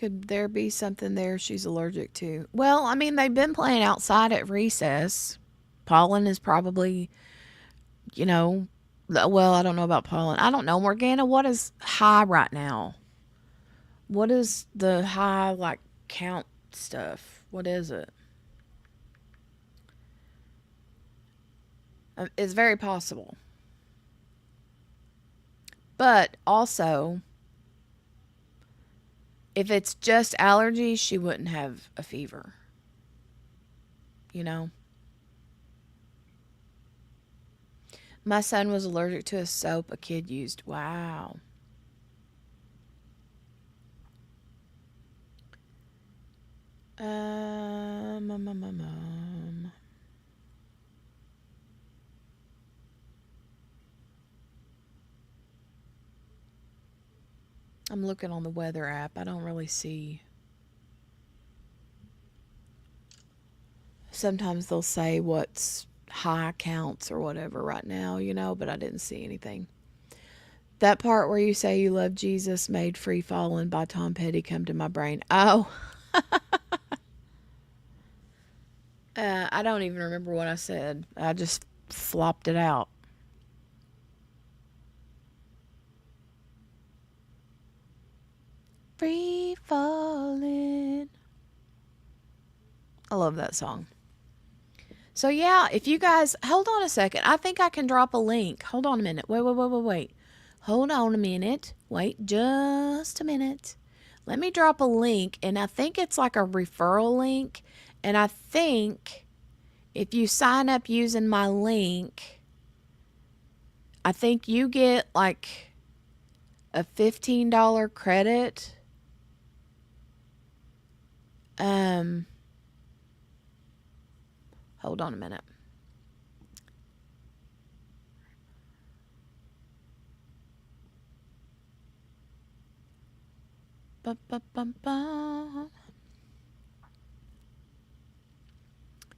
Could there be something there she's allergic to? Well, I mean, they've been playing outside at recess. Pollen is probably, you know, well, I don't know about pollen. I don't know, Morgana, what is high right now? What is the high, like, count stuff? What is it? It's very possible. But also, if it's just allergies, she wouldn't have a fever, you know? My son was allergic to a soap a kid used. Wow. Um, um, um, um, um. I'm looking on the weather app. I don't really see. Sometimes they'll say what's high counts or whatever right now, but I didn't see anything. That part where you say you love Jesus made Free Fallin' by Tom Petty come to my brain. Oh, I don't even remember what I said. I just flopped it out. Free Fallin'. I love that song. So yeah, if you guys hold on a second, I think I can drop a link. Hold on a minute. Wait. Hold on a minute. Wait just a minute. Let me drop a link, and I think it's like a referral link. And I think if you sign up using my link, I think you get like a $15 credit. Um, Hold on a minute. Ba-ba-bum-bum.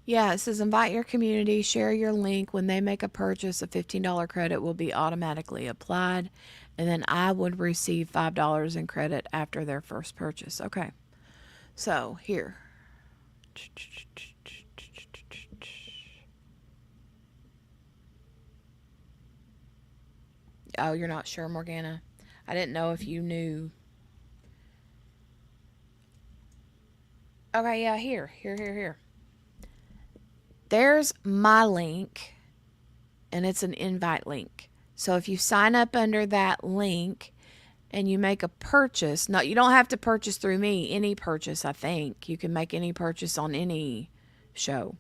Yeah, it says invite your community, share your link. When they make a purchase, a $15 credit will be automatically applied, and then I would receive $5 in credit after their first purchase. Okay, so here. Oh, you're not sure, Morgana? I didn't know if you knew. Okay, yeah, here. There's my link, and it's an invite link. So if you sign up under that link and you make a purchase, no, you don't have to purchase through me. Any purchase, I think you can make any purchase on any show.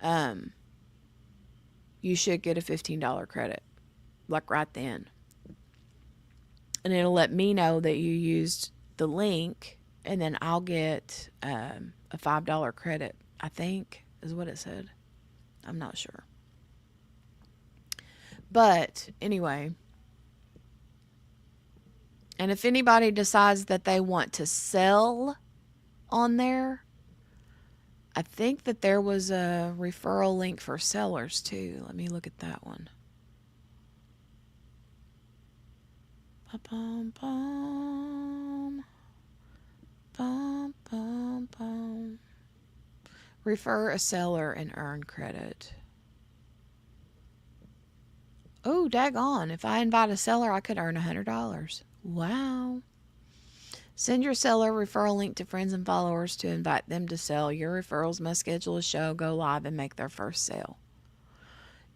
Um, you should get a $15 credit, like right then, and it'll let me know that you used the link, and then I'll get a $5 credit. I think is what it said. I'm not sure. But anyway, and if anybody decides that they want to sell on there, I think that there was a referral link for sellers too. Let me look at that one. Bum, bum, bum, bum, bum. Refer a seller and earn credit. Oh, daggone. If I invite a seller, I could earn $100. Wow. Send your seller referral link to friends and followers to invite them to sell. Your referrals must schedule a show, go live, and make their first sale.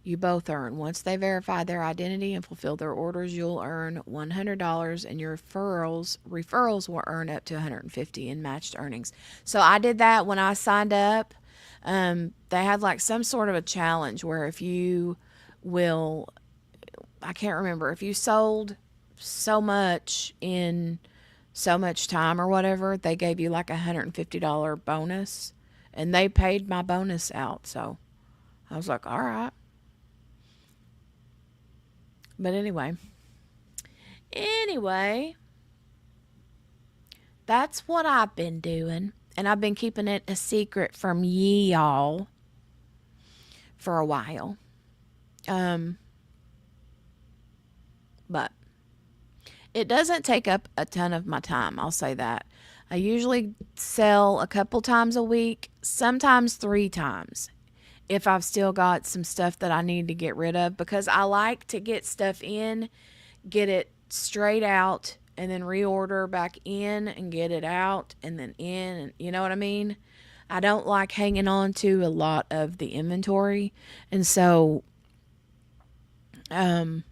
You both earn. Once they verify their identity and fulfill their orders, you'll earn $100, and your referrals will earn up to $150 in matched earnings. So I did that when I signed up. They had like some sort of a challenge where if you will, I can't remember, if you sold so much in so much time or whatever, they gave you like a $150 bonus, and they paid my bonus out. So I was like, all right. But anyway, that's what I've been doing. And I've been keeping it a secret from y'all for a while. But it doesn't take up a ton of my time, I'll say that. I usually sell a couple times a week, sometimes 3 times if I've still got some stuff that I need to get rid of, because I like to get stuff in, get it straight out, and then reorder back in and get it out and then in, and you know what I mean? I don't like hanging on to a lot of the inventory. And so um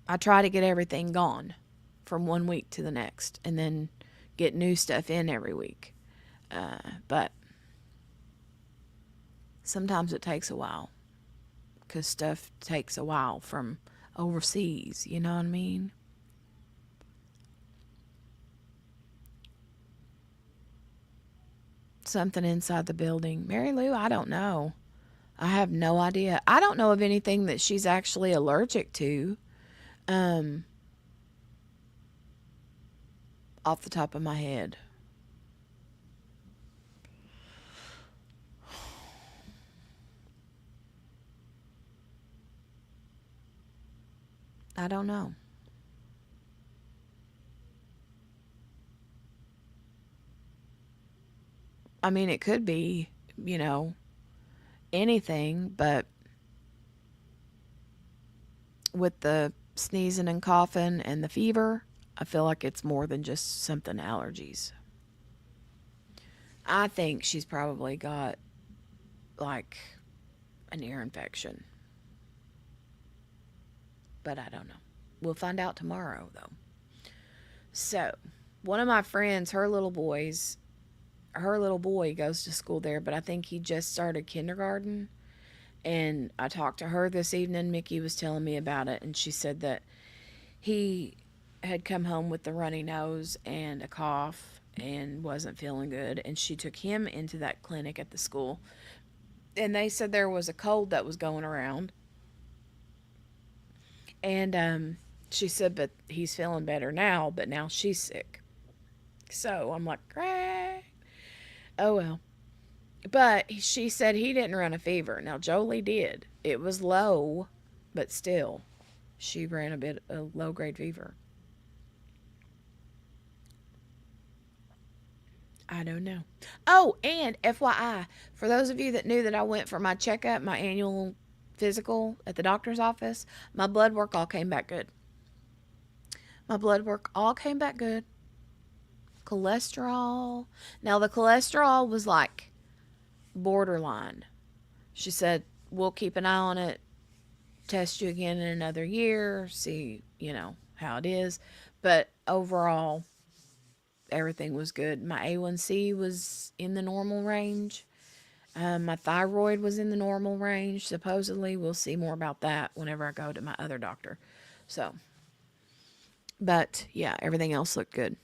I try to get everything gone from one week to the next and then get new stuff in every week. But sometimes it takes a while because stuff takes a while from overseas. You know what I mean? Something inside the building. Mary Lou, I don't know. I have no idea. I don't know of anything that she's actually allergic to. Um, Off the top of my head. I don't know. I mean, it could be, you know, anything, but with the sneezing and coughing and the fever, I feel like it's more than just something allergies. I think she's probably got like an ear infection, but I don't know. We'll find out tomorrow though. So, one of my friends, her little boy goes to school there, but I think he just started kindergarten. And I talked to her this evening. Mickey was telling me about it, and she said that he had come home with the runny nose and a cough and wasn't feeling good. And she took him into that clinic at the school. And they said there was a cold that was going around. And she said, but he's feeling better now, but now she's sick. So I'm like, great. Oh well. But she said he didn't run a fever. Now Jolie did. It was low, but still, she ran a low grade fever. I don't know. Oh, and FYI, for those of you that knew that I went for my checkup, my annual physical at the doctor's office, my blood work all came back good. My blood work all came back good. Cholesterol. Now, the cholesterol was like borderline. She said, we'll keep an eye on it, test you again in another year, see, how it is. But overall, everything was good. My A1C was in the normal range. My thyroid was in the normal range, supposedly. We'll see more about that whenever I go to my other doctor. So, but yeah, everything else looked good.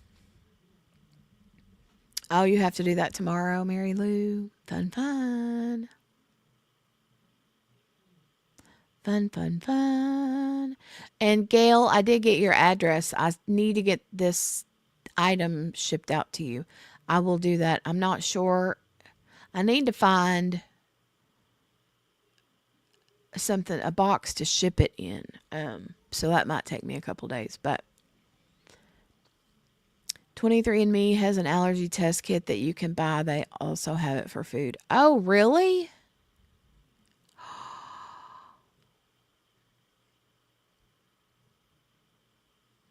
Oh, you have to do that tomorrow, Mary Lou. Fun, fun. Fun, fun, fun. And Gail, I did get your address. I need to get this item shipped out to you. I will do that. I'm not sure. I need to find something, a box to ship it in. So that might take me a couple days. But 23andMe has an allergy test kit that you can buy. They also have it for food. Oh, really?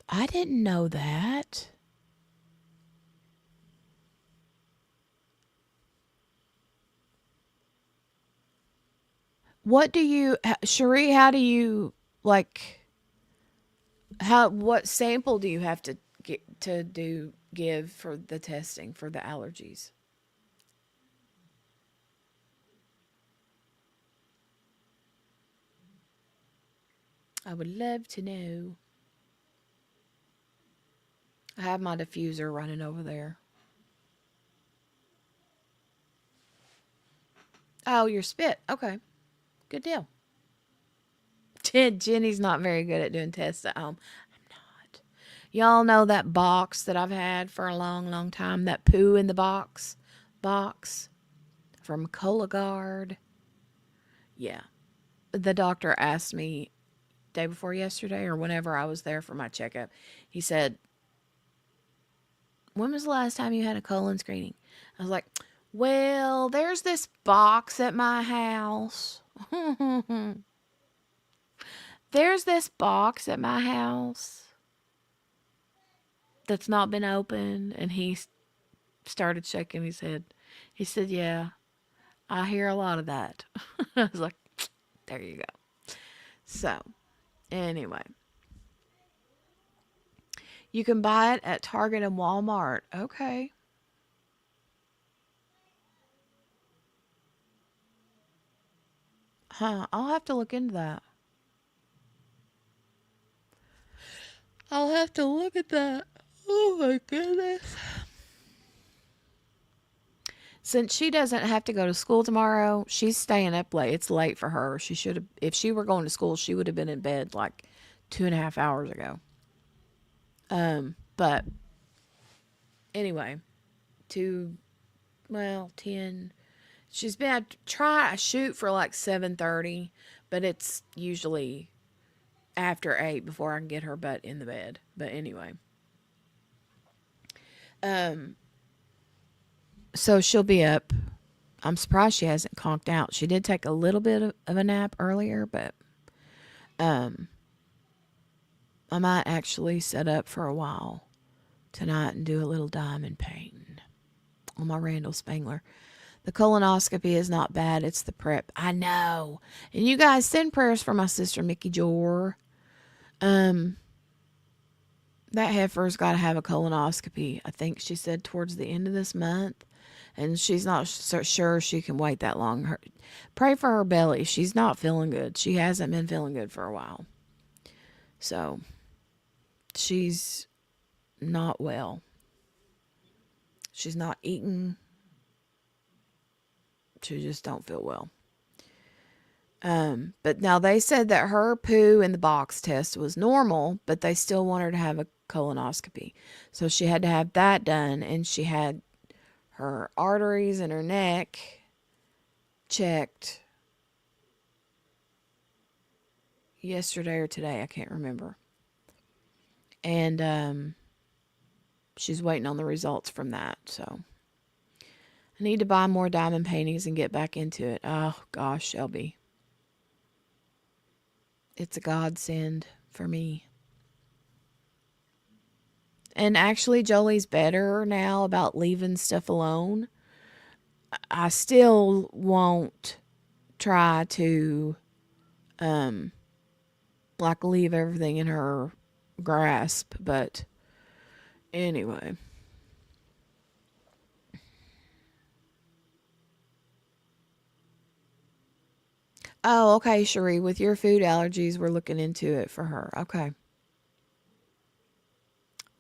I didn't know that. What do you, Cherie, how do you, like, what sample do you have to give for the testing for the allergies? I would love to know. I have my diffuser running over there. Oh, your spit. Okay. Good deal. Jenny's not very good at doing tests at home. I'm not. Y'all know that box that I've had for a long, long time? That poo in the box from Cologuard. Yeah. The doctor asked me day before yesterday or whenever I was there for my checkup. He said, when was the last time you had a colon screening? I was like, well, there's this box at my house. There's this box at my house that's not been opened. And he started shaking his head. He said, yeah, I hear a lot of that. I was like, there you go. So, anyway, you can buy it at Target and Walmart. Okay. Huh. I'll have to look into that. I'll have to look at that. Oh my goodness. Since she doesn't have to go to school tomorrow, she's staying up late. It's late for her. She should have, if she were going to school, she would have been in bed like 2.5 hours ago. But anyway, two, well, 10. She's been, I shoot for like 7:30, but it's usually after 8 before I can get her butt in the bed. But anyway. So she'll be up. I'm surprised she hasn't conked out. She did take a little bit of a nap earlier, but I might actually set up for a while tonight and do a little diamond painting on my Randall Spangler. The colonoscopy is not bad. It's the prep. I know. And you guys send prayers for my sister, Mickey Jor. That heifer's got to have a colonoscopy. I think she said towards the end of this month. And she's not sure she can wait that long. Pray for her belly. She's not feeling good. She hasn't been feeling good for a while. So, she's not well. She's not eating. She just don't feel well. But now they said that her poo in the box test was normal, but they still want her to have a colonoscopy. So she had to have that done, and she had her arteries in her neck checked yesterday or today. I can't remember. And she's waiting on the results from that. So I need to buy more diamond paintings and get back into it. Oh, gosh, Shelby. It's a godsend for me. And actually, Jolie's better now about leaving stuff alone. I still won't try to, like, leave everything in her grasp. But anyway. Oh, okay, Cherie. With your food allergies, we're looking into it for her. Okay.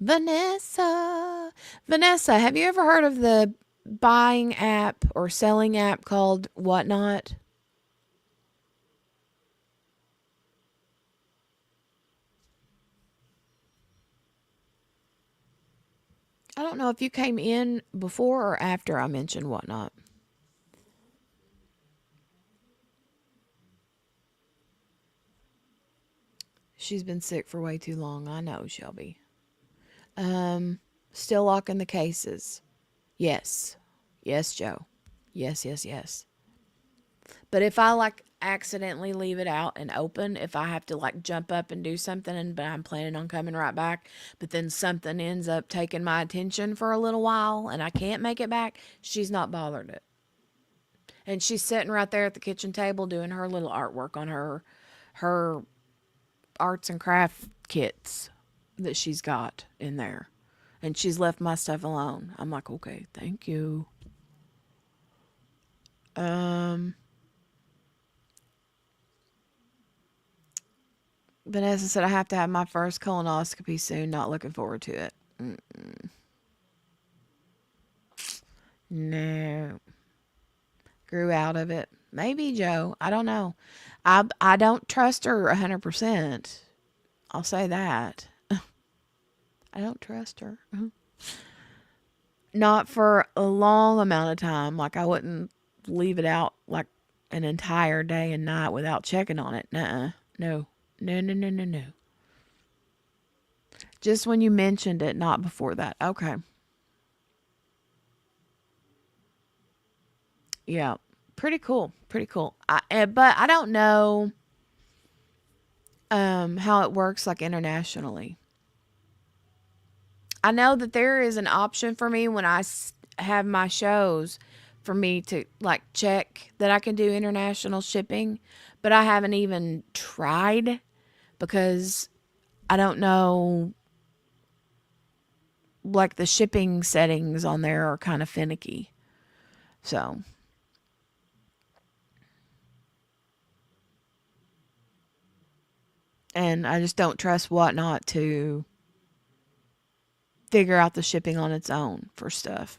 Vanessa. Vanessa, have you ever heard of the buying app or selling app called Whatnot? I don't know if you came in before or after I mentioned Whatnot. She's been sick for way too long. I know, Shelby. Still locking the cases. Yes. Yes, Joe. Yes, yes, yes. But if I like accidentally leave it out and open, if I have to like jump up and do something and but I'm planning on coming right back, but then something ends up taking my attention for a little while and I can't make it back, she's not bothered it. And she's sitting right there at the kitchen table doing her little artwork on her arts and craft kits that she's got in there. And she's left my stuff alone. I'm like, okay, thank you. Vanessa said I have to have my first colonoscopy soon. Not looking forward to it. No. Grew out of it. Maybe, Joe. I don't know. I don't trust her 100%. I'll say that. I don't trust her. Not for a long amount of time. Like, I wouldn't leave it out like an entire day and night without checking on it. Nuh-uh. No. No, no, no, no. Just when you mentioned it, not before that. Okay. Yeah. Pretty cool. Pretty cool. But I don't know how it works like internationally. I know that there is an option for me when have my shows for me to like check that I can do international shipping, but I haven't even tried because I don't know, like the shipping settings on there are kind of finicky. So, and I just don't trust Whatnot to figure out the shipping on its own for stuff.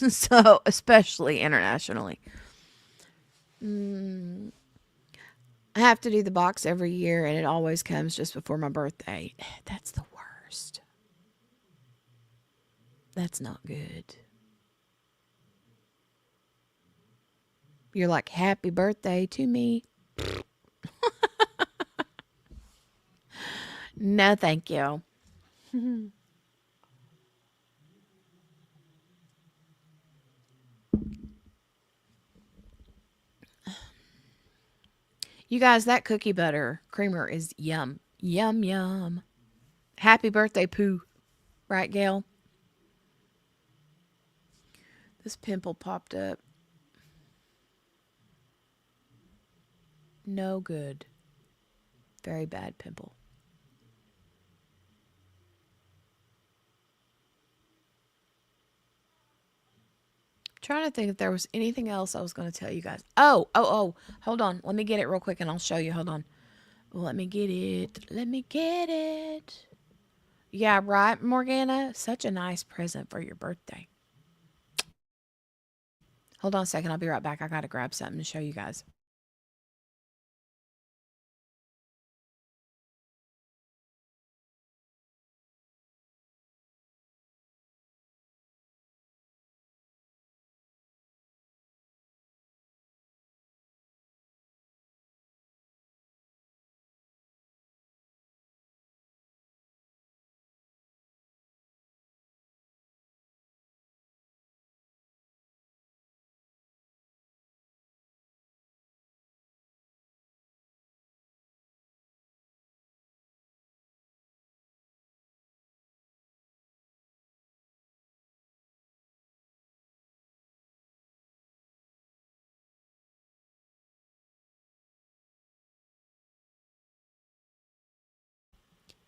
So, especially internationally. Mm, I have to do the box every year and it always comes just before my birthday. That's the worst. That's not good. You're like, happy birthday to me. No, thank you. You guys, that cookie butter creamer is yum. Yum, yum. Happy birthday, Pooh. Right, Gail? This pimple popped up. No good. Very bad pimple. Trying to think if there was anything else I was going to tell you guys. Oh. Hold on. Let me get it real quick and I'll show you. Hold on. Let me get it. Let me get it. Yeah, right, Morgana? Such a nice present for your birthday. Hold on a second. I'll be right back. I got to grab something to show you guys.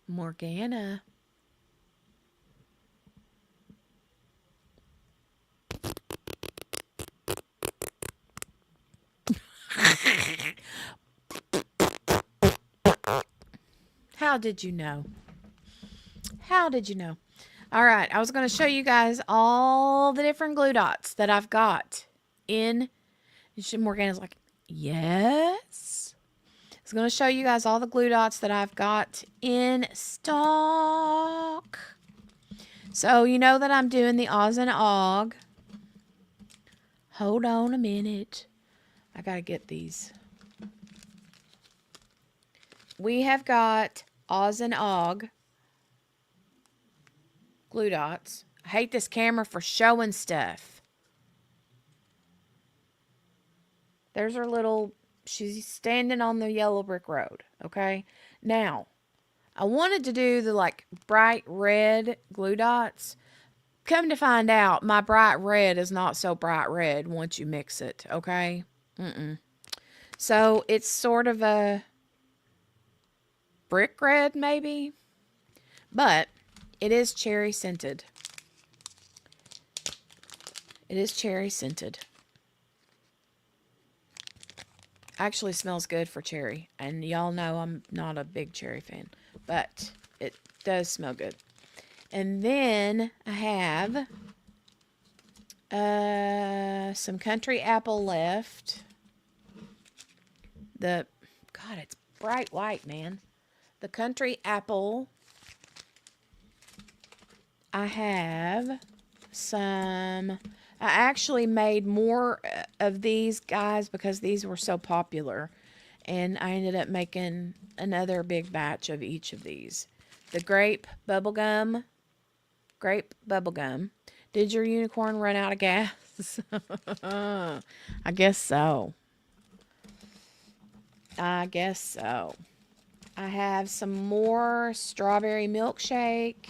Morgana. How did you know? How did you know? All right, I was going to show you guys all the different glue dots that I've got in. Morgana's like, yes. I was going to show you guys all the glue dots that I've got in stock. So, you know that I'm doing the Oz and Og. Hold on a minute. I got to get these. We have got Oz and Og glue dots. I hate this camera for showing stuff. There's her little, she's standing on the yellow brick road, okay? Now, I wanted to do the like bright red glue dots. Come to find out, my bright red is not so bright red once you mix it, okay? So it's sort of a brick red, maybe, but it is cherry scented. It is cherry scented. Actually smells good for cherry, and y'all know I'm not a big cherry fan, but it does smell good. And then I have some country apple left. God, it's bright white, man. The country apple. I have some. I actually made more of these guys because these were so popular. And I ended up making another big batch of each of these. The grape bubblegum. Did your unicorn run out of gas? I guess so. I guess so. I have some more strawberry milkshake.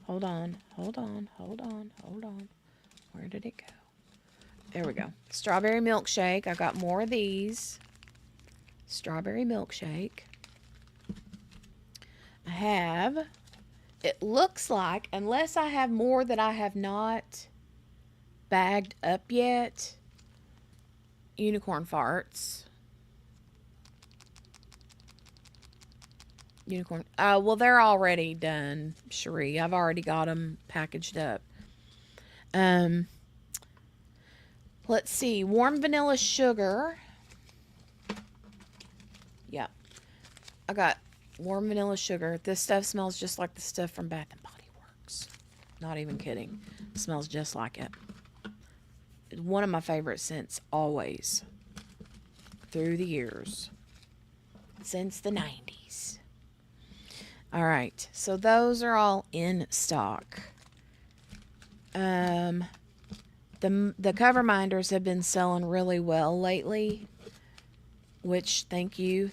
Hold on, hold on, hold on, hold on. Where did it go? There we go. Strawberry milkshake. I got more of these. Strawberry milkshake. I have, it looks like, unless I have more that I have not bagged up yet, unicorn farts. Unicorn. Well, they're already done, Cherie. I've already got them packaged up. Let's see. Warm vanilla sugar. Yeah. I got warm vanilla sugar. This stuff smells just like the stuff from Bath and Body Works. Not even kidding. It smells just like it. It's one of my favorite scents always. Through the years. Since the 90s. All right. So those are all in stock. The cover minders have been selling really well lately, which thank you.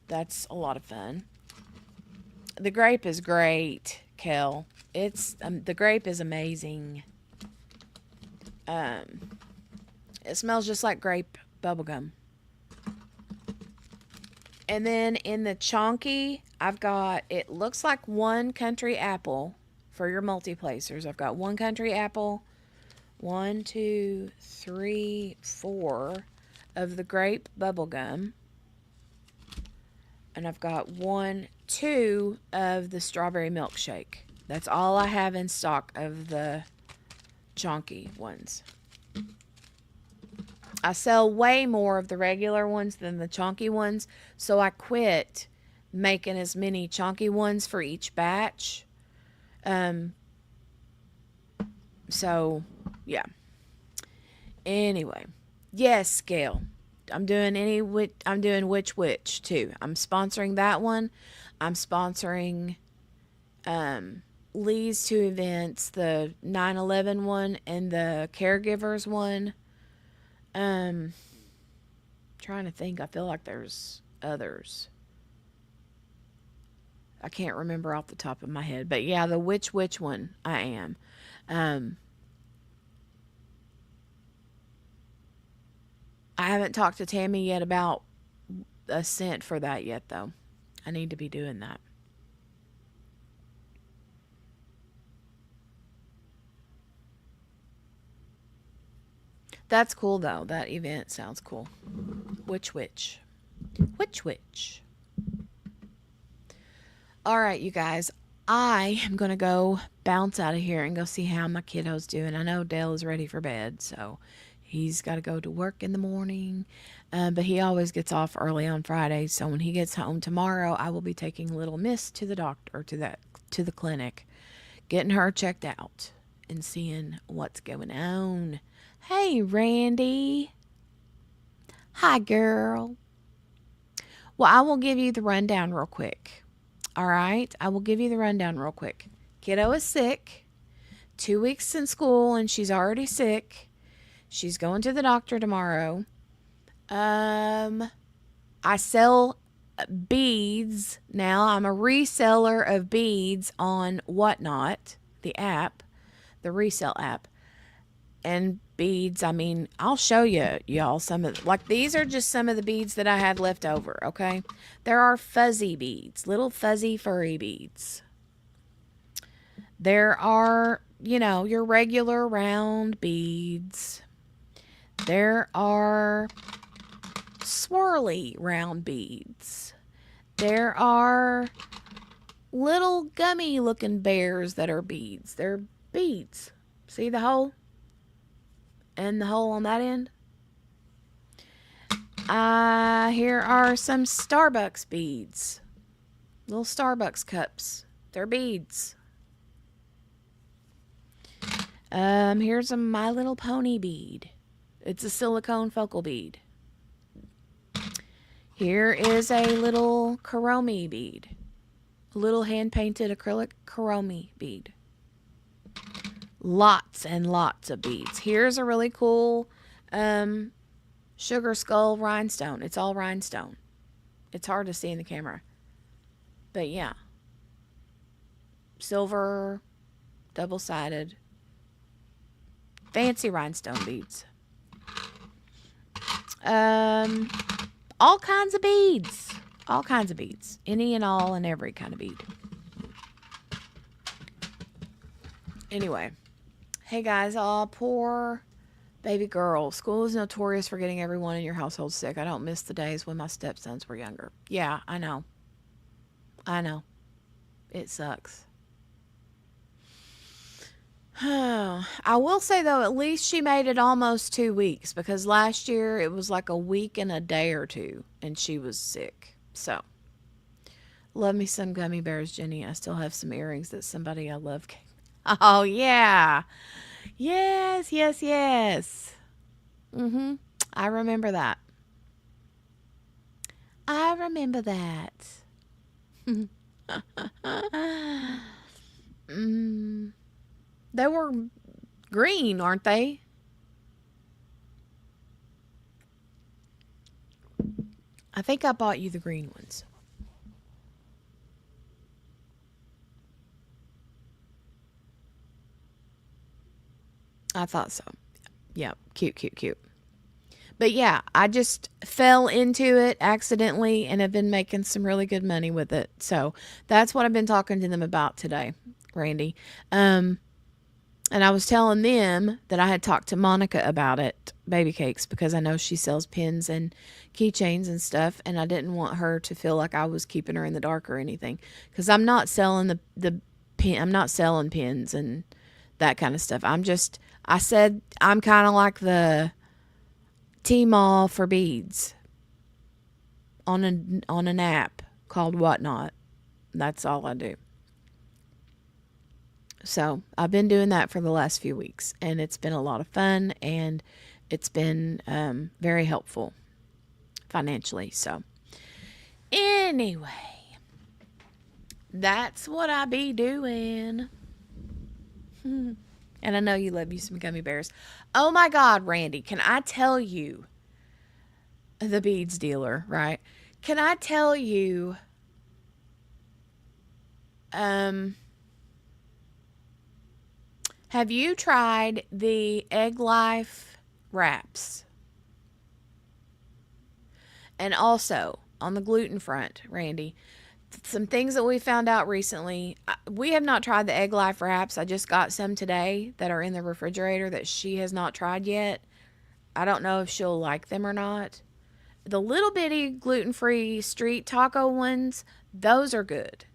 That's a lot of fun. The grape is great, Kel. It's the grape is amazing. It smells just like grape bubblegum. And then in the chonky, I've got, it looks like one country apple for your multi-placers. I've got one country apple, 1, 2, 3, 4 of the grape bubblegum. And I've got 1, 2 of the strawberry milkshake. That's all I have in stock of the chonky ones. I sell way more of the regular ones than the chonky ones, so I quit making as many chonky ones for each batch. So, yeah. Anyway, yes, Gail. I'm doing which too. I'm sponsoring that one. I'm sponsoring Lee's 2 events, the 9/11 one and the caregivers one. Trying to think. I feel like there's others. I can't remember off the top of my head, but yeah, the which one I am. I haven't talked to Tammy yet about a scent for that yet, though. I need to be doing that. That's cool, though. That event sounds cool. Which? All right, you guys. I am going to go bounce out of here and go see how my kiddo's doing. I know Dale is ready for bed, so he's got to go to work in the morning. But he always gets off early on Fridays, so when he gets home tomorrow, I will be taking little Miss to the doctor, to the clinic, getting her checked out and seeing what's going on. Hey, Randy. Hi, girl. Well, I will give you the rundown real quick. All right? I will give you the rundown real quick. Kiddo is sick. 2 weeks in school, and she's already sick. She's going to the doctor tomorrow. I sell beads now. I'm a reseller of beads on Whatnot, the app, the resale app. And beads, I mean, I'll show you, y'all, some of, like, these are just some of the beads that I had left over, okay? There are fuzzy beads, little fuzzy furry beads. There are, you know, your regular round beads. There are swirly round beads. There are little gummy looking bears that are beads. They're beads. See the hole? And the hole on that end? Here are some Starbucks beads. Little Starbucks cups. They're beads. Here's a My Little Pony bead. It's a silicone focal bead. Here is a little Kuromi bead. A little hand-painted acrylic Kuromi bead. Lots and lots of beads. Here's a really cool sugar skull rhinestone. It's all rhinestone. It's hard to see in the camera. But yeah. Silver, double-sided, fancy rhinestone beads. All kinds of beads. All kinds of beads. Any and all and every kind of bead. Anyway. Hey guys, poor baby girl. School is notorious for getting everyone in your household sick. I don't miss the days when my stepsons were younger. Yeah, I know. It sucks. I will say, though, at least she made it almost 2 weeks, because last year it was like a week and a day or two, and she was sick. So, love me some gummy bears, Jenny. I still have some earrings that somebody I love gave me. Oh, yeah. Yes. I remember that. They were green, aren't they? I think I bought you the green ones. I thought so. Yeah, cute. But yeah, I just fell into it accidentally and have been making some really good money with it. So that's what I've been talking to them about today, Randy. And I was telling them that I had talked to Monica about it, baby cakes, because I know she sells pins and keychains and stuff, and I didn't want her to feel like I was keeping her in the dark or anything, because I'm not selling the pin. I'm not selling pins and that kind of stuff. I said I'm kind of like the Tmall for beads on an app called Whatnot. That's all I do. So I've been doing that for the last few weeks, and it's been a lot of fun, and it's been very helpful financially. So anyway, that's what I be doing. And I know you love you some gummy bears. Oh my God, Randy, can I tell you, the beads dealer, right? Can I tell you, have you tried the Egg Life wraps? And also, on the gluten front, Randy, some things that we found out recently. We have not tried the Egg Life wraps. I just got some today that are in the refrigerator that she has not tried yet. I don't know if she'll like them or not. The little bitty gluten-free street taco ones, those are good.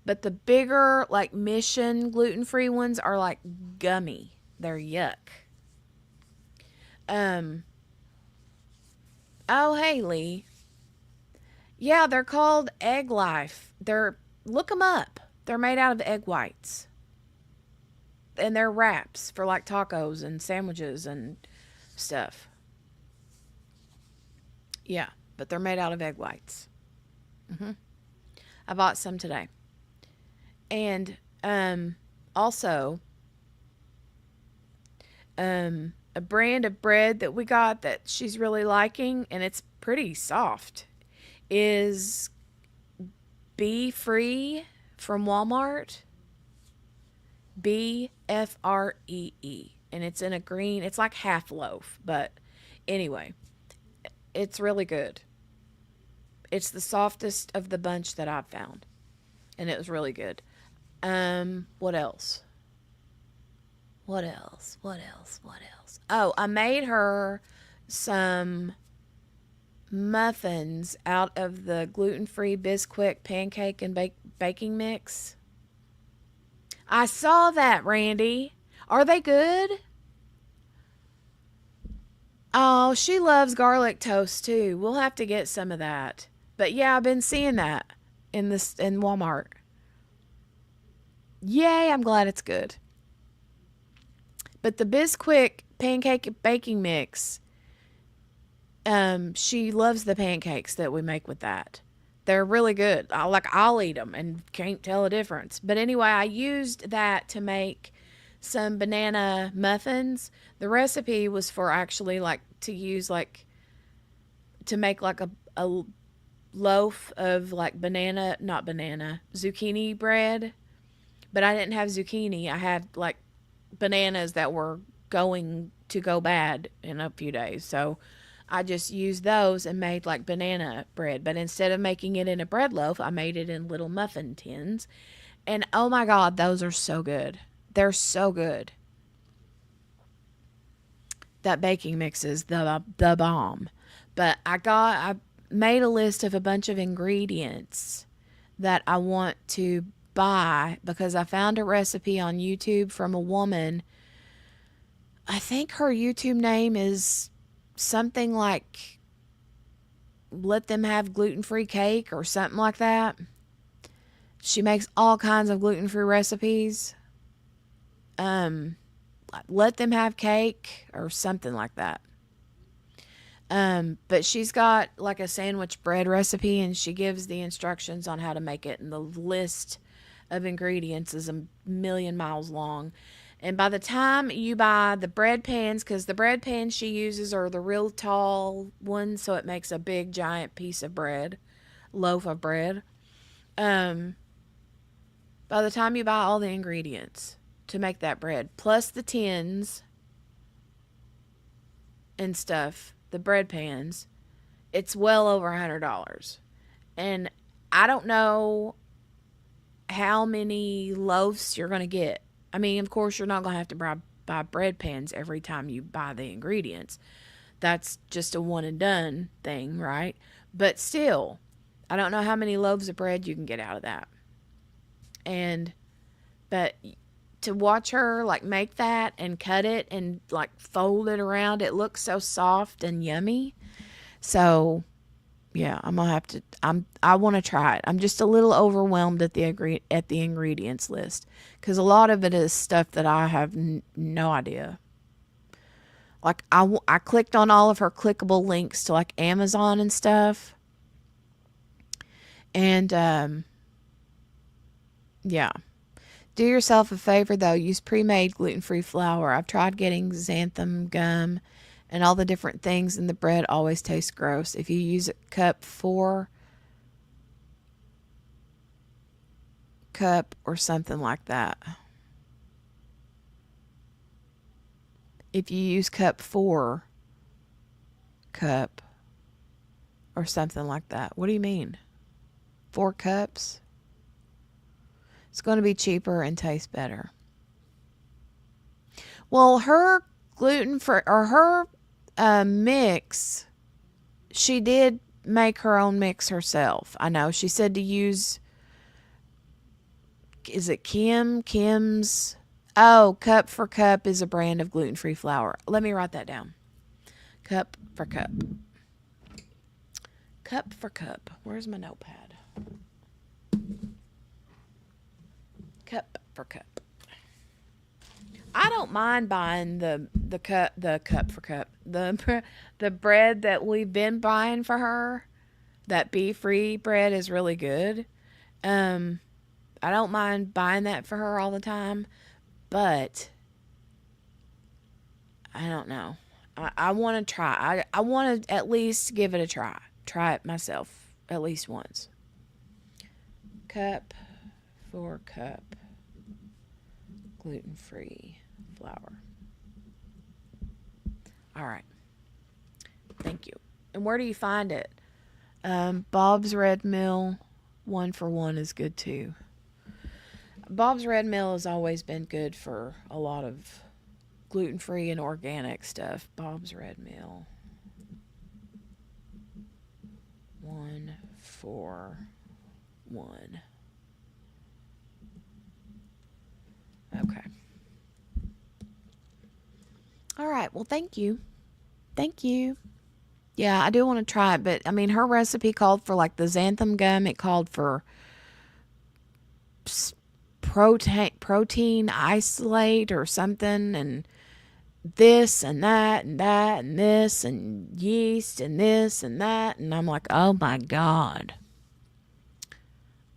But the bigger, like Mission gluten-free ones are like gummy. They're yuck. Oh, hey, Lee. Yeah, they're called Egg Life. Look them up. They're made out of egg whites. And they're wraps for like tacos and sandwiches and stuff. Yeah, but they're made out of egg whites. I bought some today. And also a brand of bread that we got that she's really liking, and it's pretty soft, is Be Free from Walmart. BFREE. And it's in a green, it's like half loaf, but anyway, it's really good. It's the softest of the bunch that I've found, and it was really good. What else? Oh, I made her some muffins out of the gluten-free Bisquick pancake and baking mix. I saw that, Randy. Are they good? Oh, she loves garlic toast too. We'll have to get some of that. But yeah, I've been seeing that in Walmart. Yay, I'm glad it's good. But the Bisquick pancake baking mix, she loves the pancakes that we make with that. They're really good. I'll eat them and can't tell a difference. But anyway, I used that to make some banana muffins. The recipe was for actually like to use like to make like a loaf of like banana, not banana, zucchini bread. But I didn't have zucchini. I had like bananas that were going to go bad in a few days. So I just used those and made like banana bread. But instead of making it in a bread loaf, I made it in little muffin tins. And oh my God, those are so good. They're so good. That baking mix is the bomb. But I made a list of a bunch of ingredients that I want to buy because I found a recipe on YouTube from a woman. I think her YouTube name is something like Let Them Have Gluten Free Cake or something like that. She makes all kinds of gluten free recipes. Um, Let Them Have Cake or something like that. But she's got like a sandwich bread recipe and she gives the instructions on how to make it, and the list of ingredients is a million miles long. And by the time you buy the bread pans, because the bread pans she uses are the real tall ones, so it makes a big giant piece of bread, loaf of bread. Um, by the time you buy all the ingredients to make that bread, plus the tins and stuff, the bread pans, it's well over $100. And I don't know how many loaves you're going to get. I mean, of course, you're not going to have to buy bread pans every time you buy the ingredients. That's just a one and done thing, right? But still, I don't know how many loaves of bread you can get out of that. And, but to watch her like make that and cut it and like fold it around, it looks so soft and yummy. So yeah, I'm gonna have to. I want to try it. I'm just a little overwhelmed at the ingredients list because a lot of it is stuff that I have no idea. Like I clicked on all of her clickable links to like Amazon and stuff, and yeah. Do yourself a favor though. Use pre-made gluten-free flour. I've tried getting xanthan gum and all the different things, and the bread always tastes gross. If you use a cup or something like that. If you use cup or something like that. What do you mean? 4 cups? It's going to be cheaper and taste better. Well, her gluten free or her mix, she did make her own mix herself. I know she said to use, is it Kim's? Oh, Cup for Cup is a brand of gluten free flour. Let me write that down. Cup for Cup. Cup for Cup. Where's my notepad? Cup for Cup. I don't mind buying the cup for cup, the bread that we've been buying for her. That beef free bread is really good. Um, I don't mind buying that for her all the time, but I don't know. I want to try. I want to at least give it a try. Try it myself at least once. Cup for Cup, gluten free flour. All right. Thank you. And where do you find it? Bob's Red Mill, 1 for 1 is good too. Bob's Red Mill has always been good for a lot of gluten free and organic stuff. Bob's Red Mill, 1 for 1. Okay. All right. Well, thank you. Thank you. Yeah, I do want to try it, but I mean, her recipe called for like the xanthan gum. It called for protein isolate or something, and this and that and that and this and yeast and this and that, and I'm like, oh my God.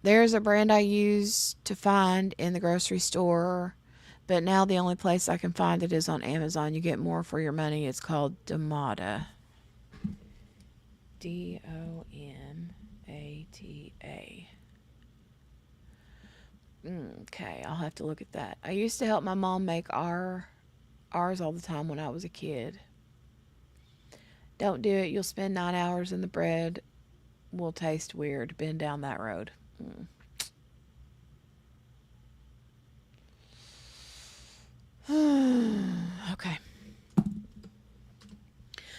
There's a brand I use to find in the grocery store But now the only place I can find it is on Amazon. You get more for your money. It's called Domata. Domata. Okay, I'll have to look at that. I used to help my mom make ours all the time when I was a kid. Don't do it. You'll spend 9 hours and the bread will taste weird. Been down that road. Okay.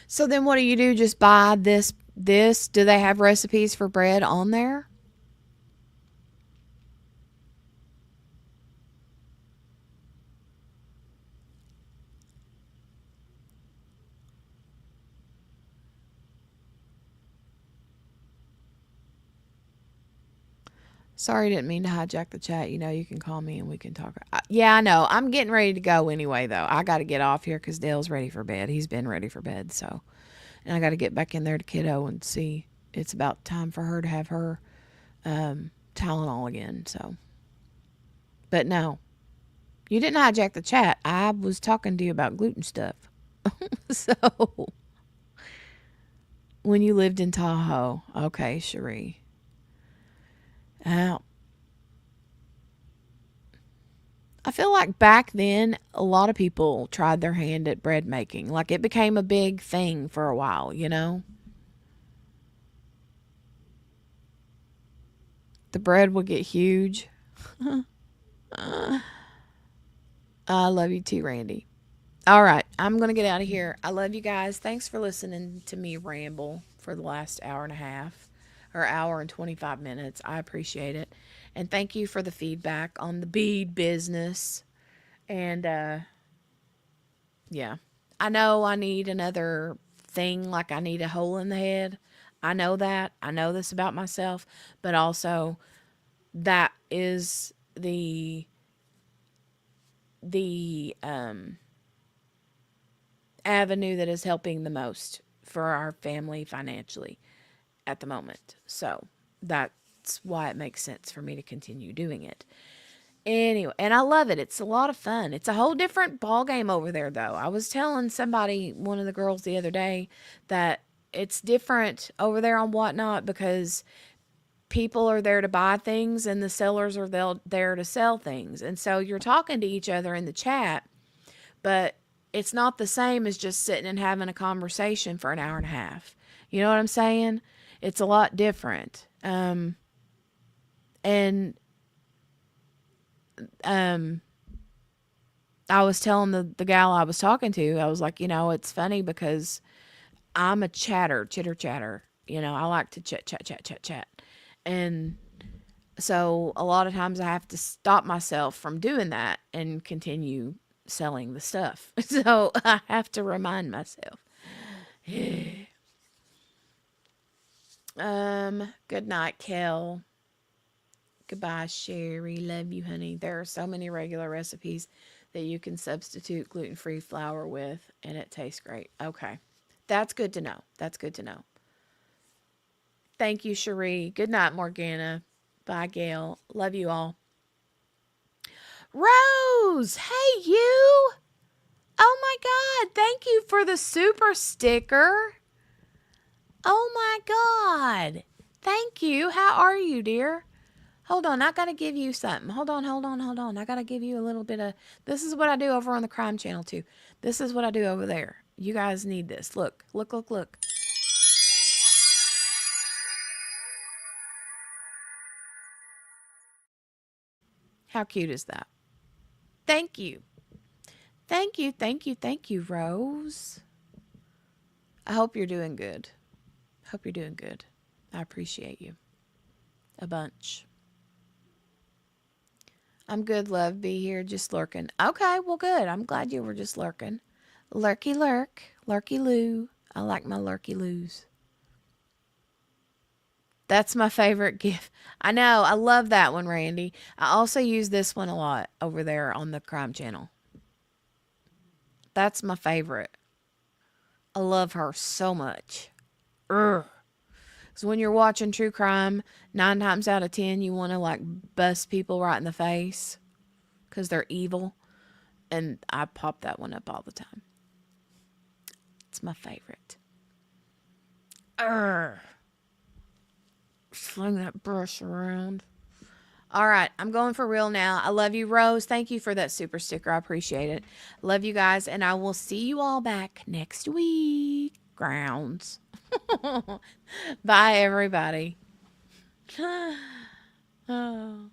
So then what do? Just buy this? Do they have recipes for bread on there? Sorry, didn't mean to hijack the chat. You know, you can call me and we can talk. Yeah, I know. I'm getting ready to go anyway, though. I got to get off here because Dale's ready for bed. He's been ready for bed, so. And I got to get back in there to Kiddo and see. It's about time for her to have her Tylenol again, so. But no, you didn't hijack the chat. I was talking to you about gluten stuff. So, when you lived in Tahoe. Okay, Cherie. Uh, I feel like back then, a lot of people tried their hand at bread making. Like it became a big thing for a while, you know? The bread would get huge. I love you too, Randy. All right, I'm going to get out of here. I love you guys. Thanks for listening to me ramble for the last hour and a half or hour and 25 minutes. I appreciate it. And thank you for the feedback on the bead business. And yeah, I know I need another thing, like I need a hole in the head. I know that. I know this about myself, but also that is the avenue that is helping the most for our family financially at the moment. So that's why it makes sense for me to continue doing it. Anyway, and I love it. It's a lot of fun. It's a whole different ball game over there, though. I was telling somebody, one of the girls the other day, that it's different over there on Whatnot because people are there to buy things and the sellers are there to sell things. And so you're talking to each other in the chat, but it's not the same as just sitting and having a conversation for an hour and a half. You know what I'm saying? It's a lot different. And um, I was telling the gal I was talking to, I was like, it's funny because I'm a chitter chatter. I like to chat. And so a lot of times I have to stop myself from doing that and continue selling the stuff. So I have to remind myself. Good night, Kel. Goodbye, Sherry. Love you, honey. There are so many regular recipes that you can substitute gluten-free flour with, and it tastes great. Okay. That's good to know. That's good to know. Thank you, Cherie. Good night, Morgana. Bye, Gail. Love you all. Rose! Hey, you! Oh my God. Thank you for the super sticker. Oh my God. Thank you. How are you, dear? Hold on, I gotta give you something. Hold on. I gotta give you a little bit of. This is what I do over on the crime channel too. This is what I do over there. You guys need this. Look. How cute is that? Thank you. Thank you, Rose. I hope you're doing good. I appreciate you a bunch. I'm good, love. Be here, just lurking. Okay, well, good. I'm glad you were just lurking. Lurky lurk. Lurky loo. I like my lurky loos. That's my favorite gift. I know. I love that one, Randy. I also use this one a lot over there on the crime channel. That's my favorite. I love her so much. Because when you're watching true crime, 9 times out of 10, you want to like bust people right in the face because they're evil. And I pop that one up all the time. It's my favorite. Urgh. Sling that brush around. All right, I'm going for real now. I love you, Rose. Thank you for that super sticker. I appreciate it. Love you guys, and I will see you all back next week. Grounds. Bye, everybody. Oh.